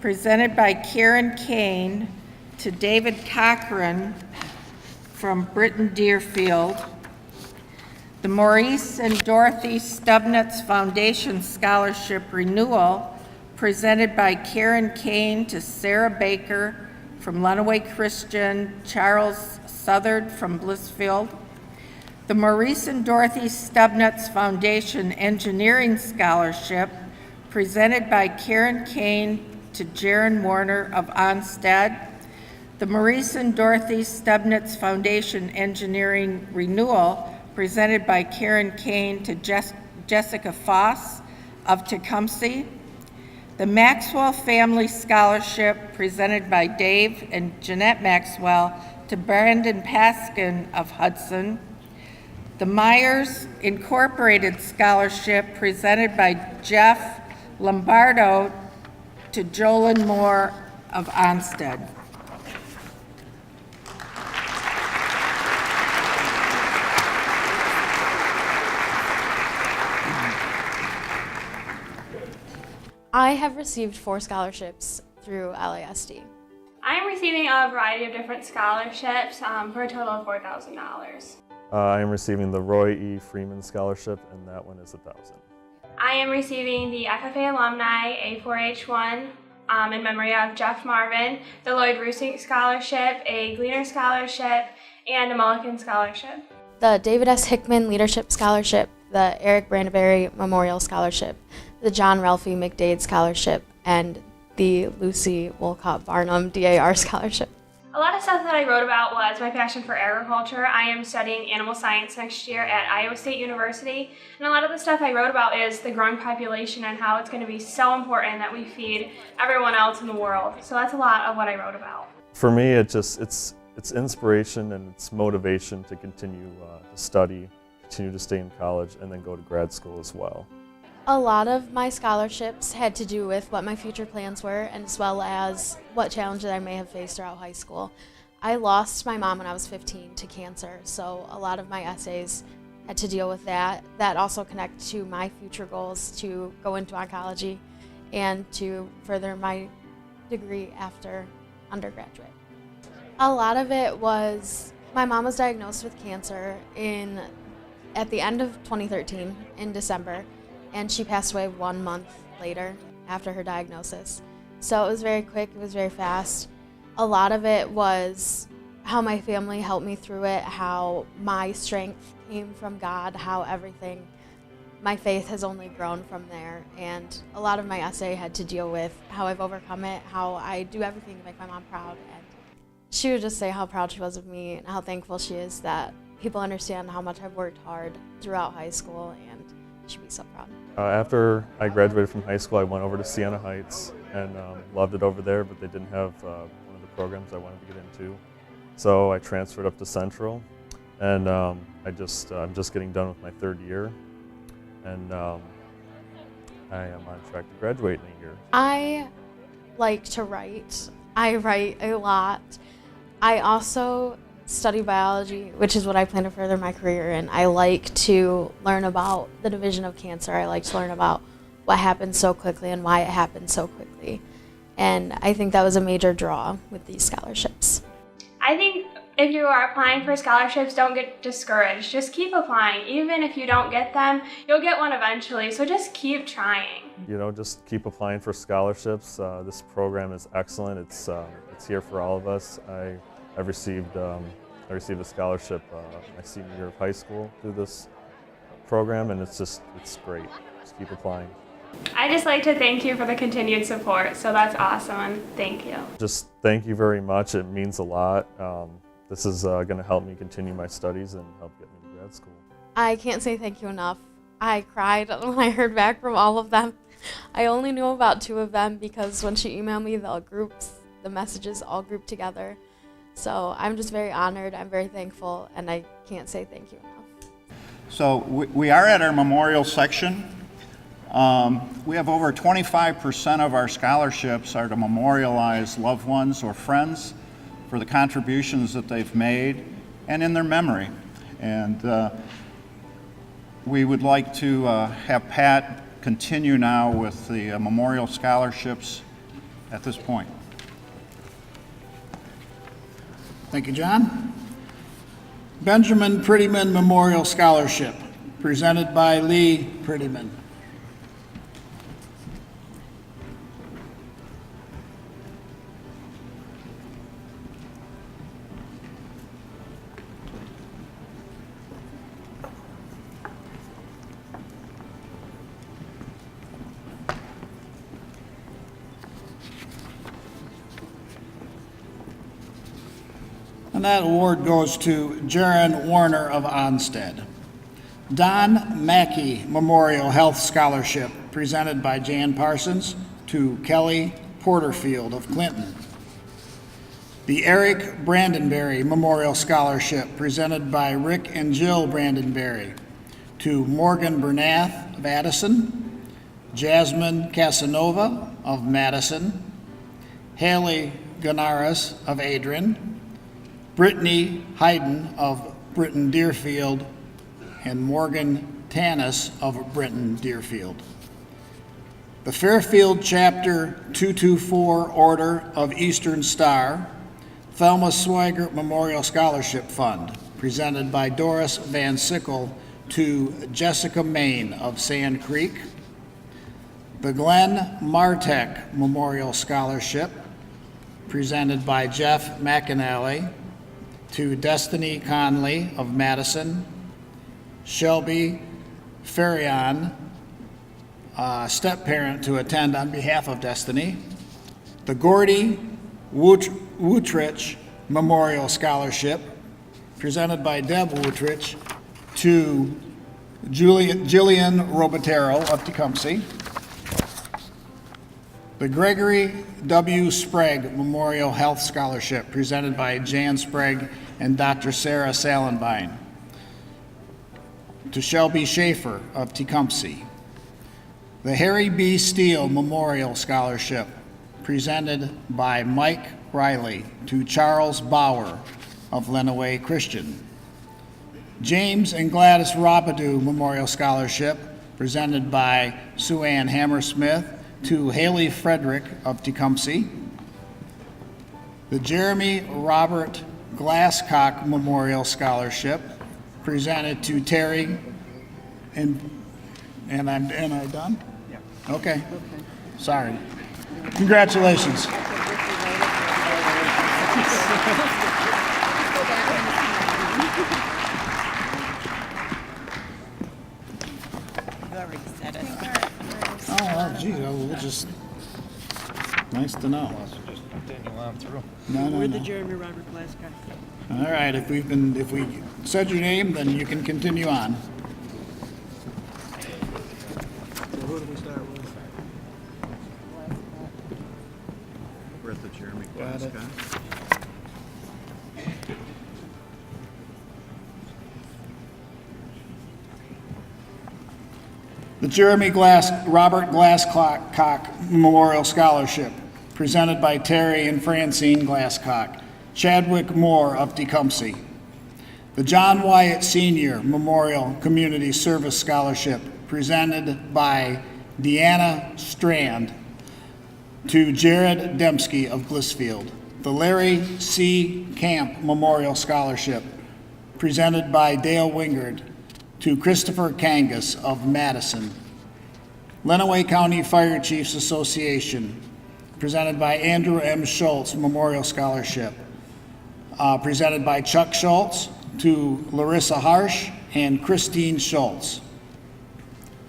presented by Karen Kane, to David Cochran from Britton Deerfield. The Maurice and Dorothy Stubnitz Foundation Scholarship Renewal, presented by Karen Kane to Sarah Baker from Lenawee Christian, Charles Southard from Blissfield. The Maurice and Dorothy Stubnitz Foundation Engineering Scholarship, presented by Karen Kane to Jaron Warner of Onstead. The Maurice and Dorothy Stubnitz Foundation Engineering Renewal, presented by Karen Kane to Jessica Foss of Tecumseh. The Maxwell Family Scholarship, presented by Dave and Jeanette Maxwell to Brandon Paskin of Hudson. The Myers Incorporated Scholarship, presented by Jeff Lombardo to Jolyn Moore of Onstead. I have received 4 scholarships through LASD. I am receiving a variety of different scholarships for a total of $4,000. I am receiving the Roy E. Freeman Scholarship, and that one is $1,000. I am receiving the FFA Alumni A4H1 in memory of Jeff Marvin, the Lloyd Rusink Scholarship, a Gleaner Scholarship, and a Mulliken Scholarship. the David S. Hickman Leadership Scholarship, the Eric Brandenberry Memorial Scholarship, the John Ralphie McDade Scholarship, and the Lucy Wolcott Barnum DAR Scholarship. A lot of stuff that I wrote about was my passion for agriculture. I am studying animal science next year at Iowa State University, and a lot of the stuff I wrote about is the growing population and how it's going to be so important that we feed everyone else in the world. So that's a lot of what I wrote about. For me, it's inspiration and it's motivation to continue to study, continue to stay in college, and then go to grad school as well. A lot of my scholarships had to do with what my future plans were, and as well as what challenges I may have faced throughout high school. I lost my mom when I was 15 to cancer, so a lot of my essays had to deal with that. That also connected to my future goals to go into oncology and to further my degree after undergraduate. A lot of it was my mom was diagnosed with cancer at the end of 2013 in December. And she passed away 1 month later after her diagnosis. So it was very quick, it was very fast. A lot of it was how my family helped me through it, how my strength came from God, how my faith has only grown from there. And a lot of my essay had to deal with how I've overcome it, how I do everything to make my mom proud. And she would just say how proud she was of me and how thankful she is that people understand how much I've worked hard throughout high school, and she'd be so proud. After I graduated from high school, I went over to Siena Heights and loved it over there, but they didn't have one of the programs I wanted to get into. So I transferred up to Central, and I'm just getting done with my third year, and I am on track to graduate in a year. I like to write. I write a lot. I also study biology, which is what I plan to further my career in. I like to learn about the division of cancer. I like to learn about what happens so quickly and why it happens so quickly. And I think that was a major draw with these scholarships. I think if you are applying for scholarships, don't get discouraged. Just keep applying. Even if you don't get them, you'll get one eventually, so just keep trying. You know, just keep applying for scholarships. This program is excellent. It's here for all of us. I received a scholarship my senior year of high school through this program, and it's great. Just keep applying. I just like to thank you for the continued support, so that's awesome, and thank you. Just thank you very much. It means a lot. This is going to help me continue my studies and help get me to grad school. I can't say thank you enough. I cried when I heard back from all of them. I only knew about 2 of them because when she emailed me, the messages all grouped together. So I'm just very honored, I'm very thankful, and I can't say thank you enough. So we are at our memorial section. We have over 25% of our scholarships are to memorialize loved ones or friends for the contributions that they've made and in their memory. And we would like to have Pat continue now with the memorial scholarships at this point. Thank you, John. Benjamin Prettyman Memorial Scholarship, presented by Lee Prettyman. And that award goes to Jaron Warner of Onstead. Don Mackey Memorial Health Scholarship, presented by Jan Parsons to Kelly Porterfield of Clinton. The Eric Brandenberry Memorial Scholarship, presented by Rick and Jill Brandenberry to Morgan Bernath of Addison, Jasmine Casanova of Madison, Haley Ganaras of Adrian, Brittany Hayden of Britton Deerfield, and Morgan Tanis of Britton Deerfield. The Fairfield Chapter 224 Order of Eastern Star, Thelma Swigert Memorial Scholarship Fund, presented by Doris Van Sickle to Jessica Main of Sand Creek. The Glenn Martek Memorial Scholarship, presented by Jeff McAnally to Destiny Conley of Madison, Shelby Farion, step-parent to attend on behalf of Destiny, the Gordy Wootrich Memorial Scholarship, presented by Deb Wootrich, to Jillian Robotero of Tecumseh, the Gregory W. Sprague Memorial Health Scholarship, presented by Jan Sprague and Dr. Sarah Salenbine, to Shelby Schaefer of Tecumseh, the Harry B. Steele Memorial Scholarship, presented by Mike Riley, to Charles Bauer of Lenawee Christian, James and Gladys Robidoux Memorial Scholarship, presented by Sue Ann Hammersmith, to Haley Frederick of Tecumseh, the Jeremy Robert Glasscock Memorial Scholarship, presented to Terry, and I done? Yeah. Okay. Sorry. Congratulations. Oh, gee, we'll just, nice to know. Just continue on through. No, We're no, the no. Jeremy Robert Glass guy. All right, if we said your name, then you can continue on. So who do we start with? We're at the Jeremy Glass it. guy. The Jeremy Robert Glasscock Memorial Scholarship, presented by Terry and Francine Glasscock, Chadwick Moore of Tecumseh. The John Wyatt Senior Memorial Community Service Scholarship, presented by Deanna Strand, to Jared Dembski of Blissfield. The Larry C. Camp Memorial Scholarship, presented by Dale Wingard, to Christopher Kangas of Madison. Lenawee County Fire Chiefs Association, presented by Andrew M. Schultz Memorial Scholarship, presented by Chuck Schultz, to Larissa Harsh and Christine Schultz.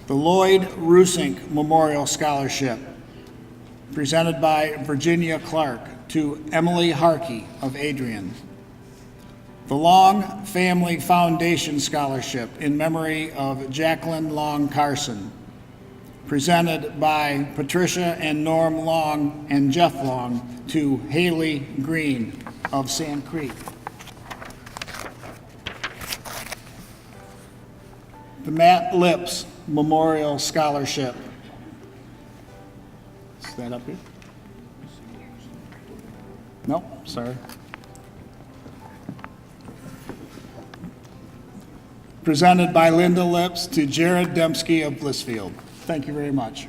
The Lloyd Rusink Memorial Scholarship, presented by Virginia Clark, to Emily Harkey of Adrian. The Long Family Foundation Scholarship in memory of Jacqueline Long Carson, presented by Patricia and Norm Long and Jeff Long, to Haley Green of Sand Creek. The Matt Lips Memorial Scholarship. Is that up here? Nope, sorry. Presented by Linda Lips, to Jared Dembski of Blissfield. Thank you very much.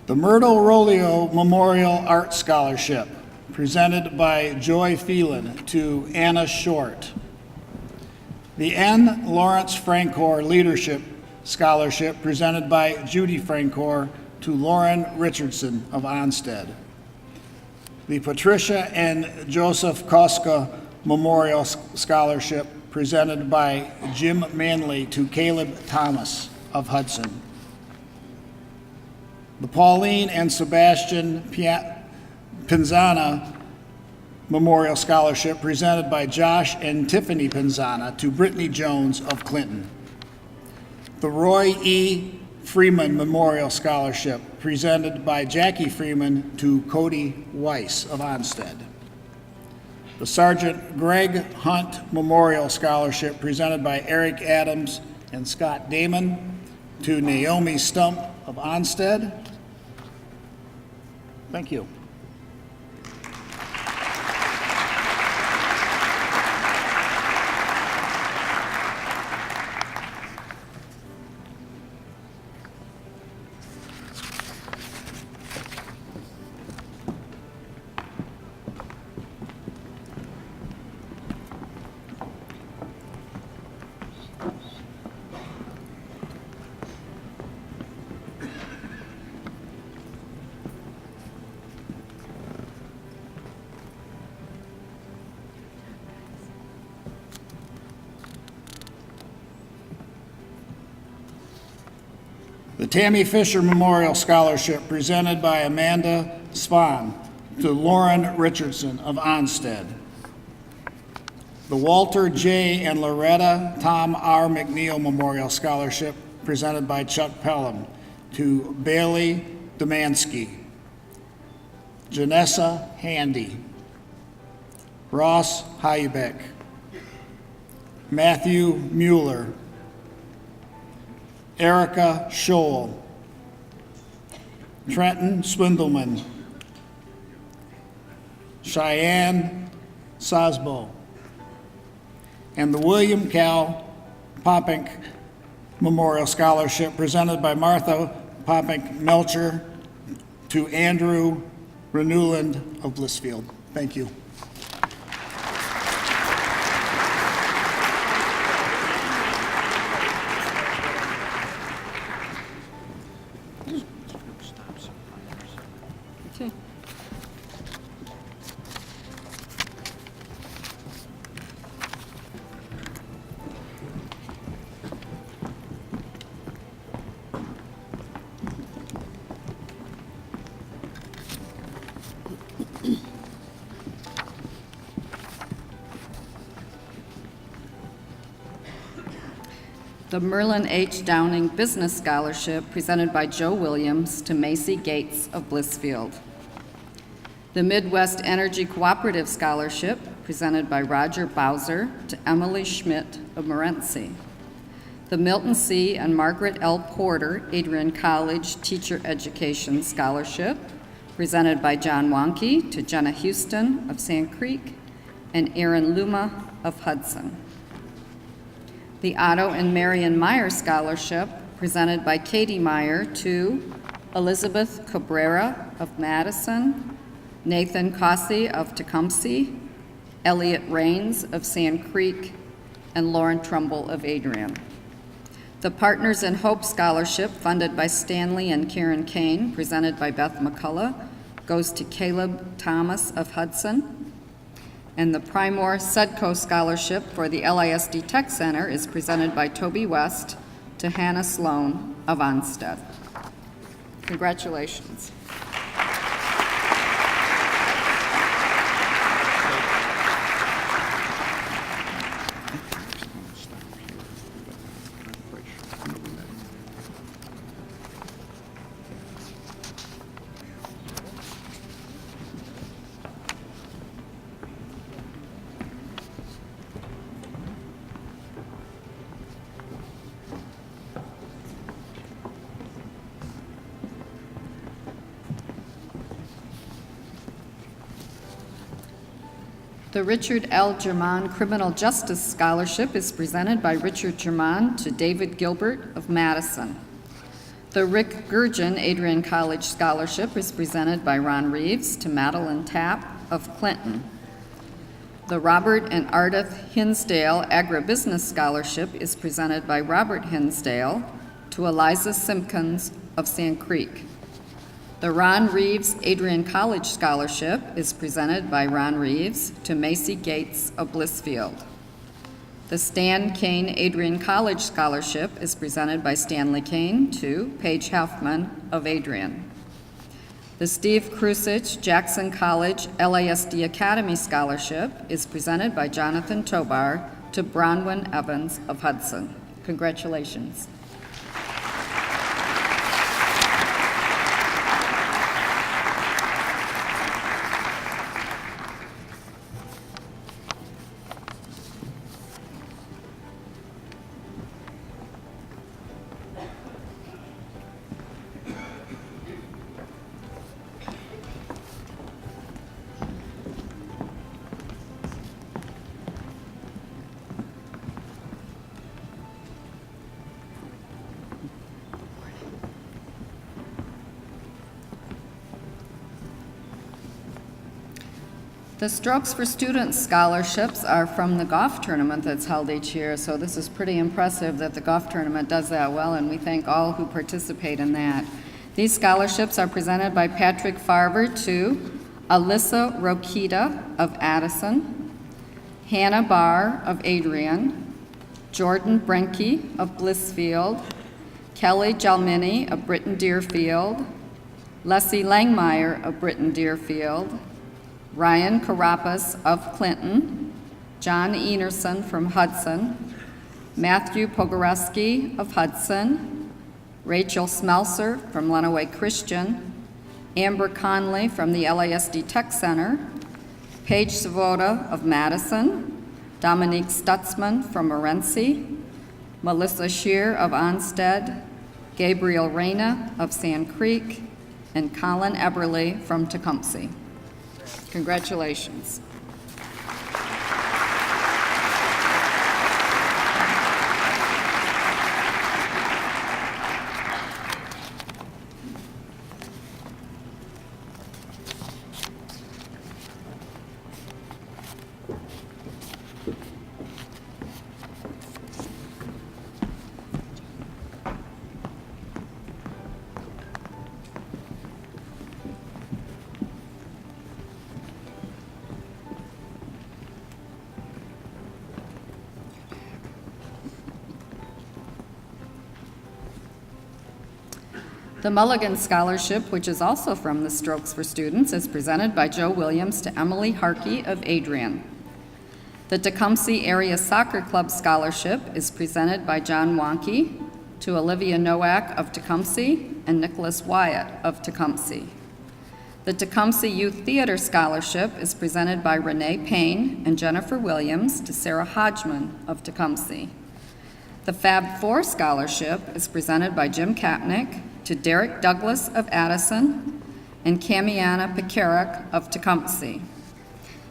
The Myrtle Rolio Memorial Art Scholarship, presented by Joy Phelan, to Anna Short. The N. Lawrence Francor Leadership Scholarship, presented by Judy Francor, to Lauren Richardson of Onstead. The Patricia and Joseph Koska Memorial Scholarship, presented by Jim Manley, to Caleb Thomas of Hudson. The Pauline and Sebastian Pinzana Memorial Scholarship, presented by Josh and Tiffany Pinzana, to Brittany Jones of Clinton. The Roy E. Freeman Memorial Scholarship, presented by Jackie Freeman, to Cody Weiss of Onstead. The Sergeant Greg Hunt Memorial Scholarship, presented by Eric Adams and Scott Damon to Naomi Stump of Onstead. Thank you. The Tammy Fisher Memorial Scholarship presented by Amanda Spahn to Lauren Richardson of Onstead. The Walter J. and Loretta Tom R. McNeil Memorial Scholarship presented by Chuck Pelham to Bailey Domansky, Janessa Handy, Ross Haybeck, Matthew Mueller, Erica Scholl, Trenton Swindleman, Cheyenne Sosbo, and the William Cal Popink Memorial Scholarship presented by Martha Popink Melcher to Andrew Renewland of Blissfield. Thank you. Okay. The Merlin H. Downing Business Scholarship presented by Joe Williams to Macy Gates of Blissfield. The Midwest Energy Cooperative Scholarship presented by Roger Bowser to Emily Schmidt of Morenci. The Milton C. and Margaret L. Porter Adrian College Teacher Education Scholarship presented by John Wonke to Jenna Houston of Sand Creek and Aaron Luma of Hudson. The Otto and Marion Meyer Scholarship presented by Katie Meyer to Elizabeth Cabrera of Madison, Nathan Cossey of Tecumseh, Elliot Rains of Sand Creek, and Lauren Trumbull of Adrian. The Partners in Hope Scholarship funded by Stanley and Karen Kane, presented by Beth McCullough, goes to Caleb Thomas of Hudson. And the Primor Sedco Scholarship for the LISD Tech Center is presented by Toby West to Hannah Sloan of Onstead. Congratulations. The Richard L. German Criminal Justice Scholarship is presented by Richard German to David Gilbert of Madison. The Rick Gurgen Adrian College Scholarship is presented by Ron Reeves to Madeline Tapp of Clinton. The Robert and Ardith Hinsdale Agribusiness Scholarship is presented by Robert Hinsdale to Eliza Simpkins of Sand Creek. The Ron Reeves Adrian College Scholarship is presented by Ron Reeves to Macy Gates of Blissfield. The Stan Kane Adrian College Scholarship is presented by Stanley Kane to Paige Hoffman of Adrian. The Steve Krusich Jackson College LASD Academy Scholarship is presented by Jonathan Tobar to Bronwyn Evans of Hudson. Congratulations. The Strokes for Students scholarships are from the golf tournament that's held each year, so this is pretty impressive that the golf tournament does that well, and we thank all who participate in that. These scholarships are presented by Patrick Farver to Alyssa Rokita of Addison, Hannah Barr of Adrian, Jordan Brenke of Blissfield, Kelly Gelmini of Britton Deerfield, Leslie Langmeyer of Britton Deerfield, Ryan Carapas of Clinton, John Enerson from Hudson, Matthew Pogoreski of Hudson, Rachel Smelser from Lenawee Christian, Amber Conley from the LASD Tech Center, Paige Savoda of Madison, Dominique Stutzman from Morenci, Melissa Shear of Onstead, Gabriel Reyna of Sand Creek, and Colin Eberly from Tecumseh. Congratulations. The Mulligan Scholarship, which is also from the Strokes for Students, is presented by Joe Williams to Emily Harkey of Adrian. The Tecumseh Area Soccer Club Scholarship is presented by John Wonke to Olivia Nowak of Tecumseh and Nicholas Wyatt of Tecumseh. The Tecumseh Youth Theater Scholarship is presented by Renee Payne and Jennifer Williams to Sarah Hodgman of Tecumseh. The Fab Four Scholarship is presented by Jim Kapnick to Derek Douglas of Addison and Camiana Pekarik of Tecumseh.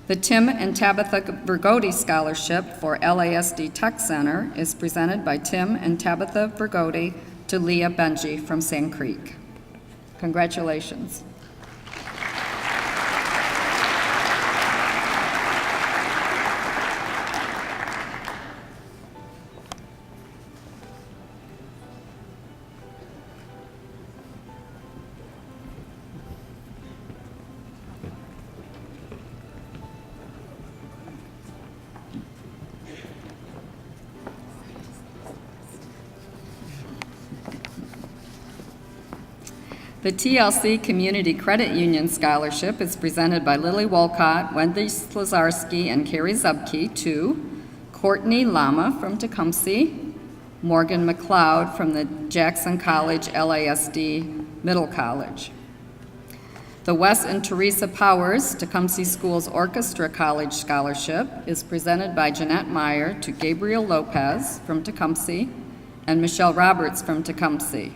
The Tim and Tabitha Vergodi Scholarship for LASD Tech Center is presented by Tim and Tabitha Vergodi to Leah Benji from Sand Creek. Congratulations. The TLC Community Credit Union Scholarship is presented by Lily Wolcott, Wendy Slazarski, and Carrie Zubke to Courtney Lama from Tecumseh, Morgan McLeod from the Jackson College LASD Middle College. The Wes and Teresa Powers Tecumseh Schools Orchestra College Scholarship is presented by Jeanette Meyer to Gabriel Lopez from Tecumseh and Michelle Roberts from Tecumseh.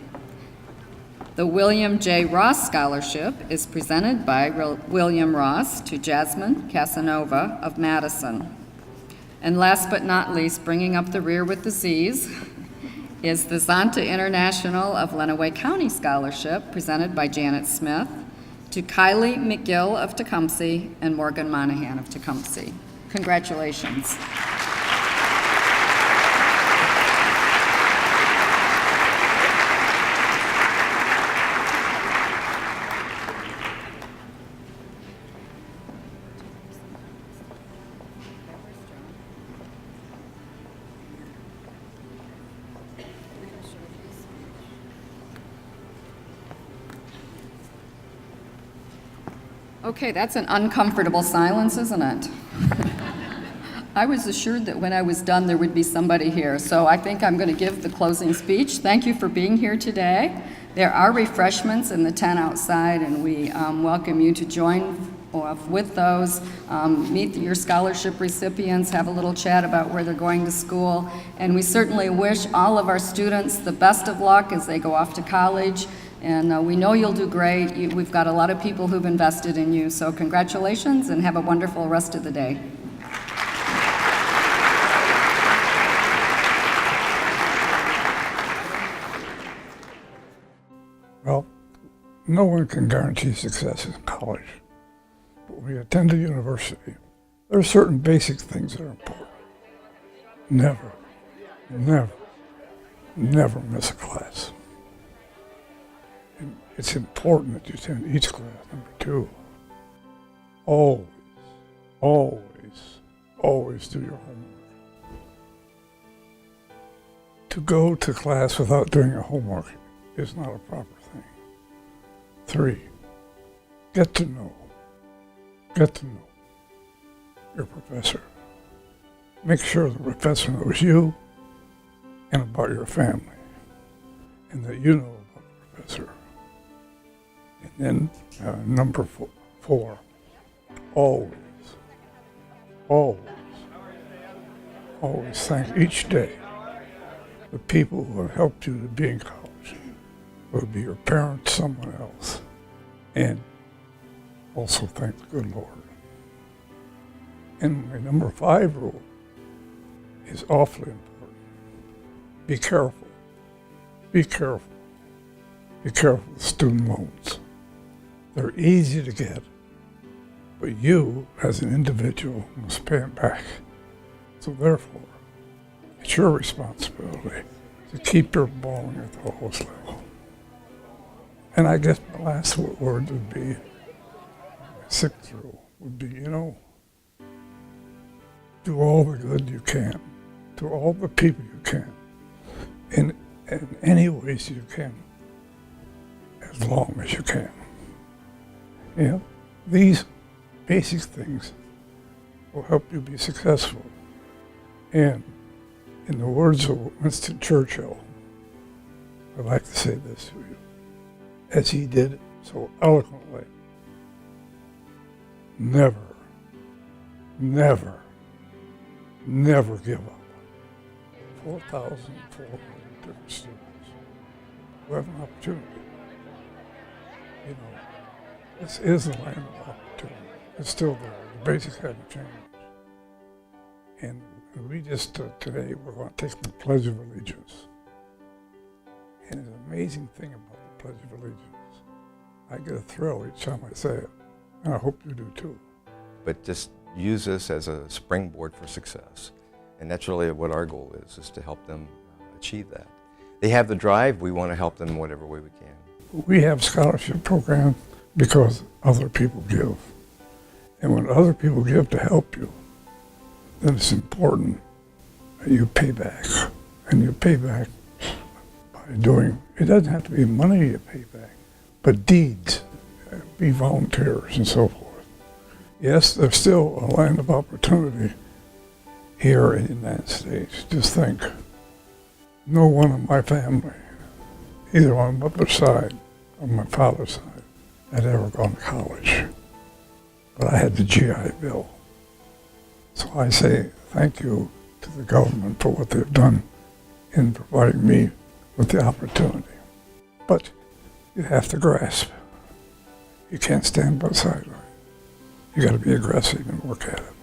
The William J. Ross Scholarship is presented by William Ross to Jasmine Casanova of Madison. And last but not least, bringing up the rear with the Z's, is the Zonta International of Lenawee County Scholarship presented by Janet Smith to Kylie McGill of Tecumseh and Morgan Monahan of Tecumseh. Congratulations. Okay, that's an uncomfortable silence, isn't it? I was assured that when I was done there would be somebody here, so I think I'm going to give the closing speech. Thank you for being here today. There are refreshments in the tent outside, and we welcome you to join with those, meet your scholarship recipients, have a little chat about where they're going to school, and we certainly wish all of our students the best of luck as they go off to college. And we know you'll do great. We've got a lot of people who've invested in you, so congratulations and have a wonderful rest of the day. Well, no one can guarantee success in college. But when you attend a university, there are certain basic things that are important. Never, never, never miss a class. And it's important that you attend each class. Number two, always, always, always do your homework. To go to class without doing your homework is not a proper thing. 3, get to know your professor. Make sure the professor knows you and about your family, and that you know about the professor. And then number 4, always thank each day the people who have helped you to be in college, whether it be your parents, someone else, and also thank the good Lord. And my number 5 rule is awfully important. Be careful. Be careful. Be careful with student loans. They're easy to get, but you, as an individual, must pay them back. So therefore, it's your responsibility to keep your borrowing at the lowest level. And I guess my last word would be, my 6th rule would be, do all the good you can, to all the people you can, in any ways you can, as long as you can. These basic things will help you be successful. And in the words of Winston Churchill, I'd like to say this to you, as he did so eloquently: never, never, never give up. 4,400 different students who have an opportunity. This is the land of opportunity. It's still there. The basics haven't changed. And we just, today, we're going to take the Pledge of Allegiance. And an amazing thing about the Pledge of Allegiance, I get a thrill each time I say it, and I hope you do too. But just use this as a springboard for success. And that's really what our goal is to help them achieve that. They have the drive, we want to help them in whatever way we can. We have scholarship programs because other people give. And when other people give to help you, then it's important that you pay back. And you pay back by doing, it doesn't have to be money you pay back, but deeds, be volunteers and so forth. Yes, there's still a land of opportunity here in the United States. Just think, no one in my family, either on my mother's side or my father's side, had ever gone to college. But I had the GI Bill. So I say thank you to the government for what they've done in providing me with the opportunity. But you have to grasp. You can't stand by the sideline. You got to be aggressive and work at it.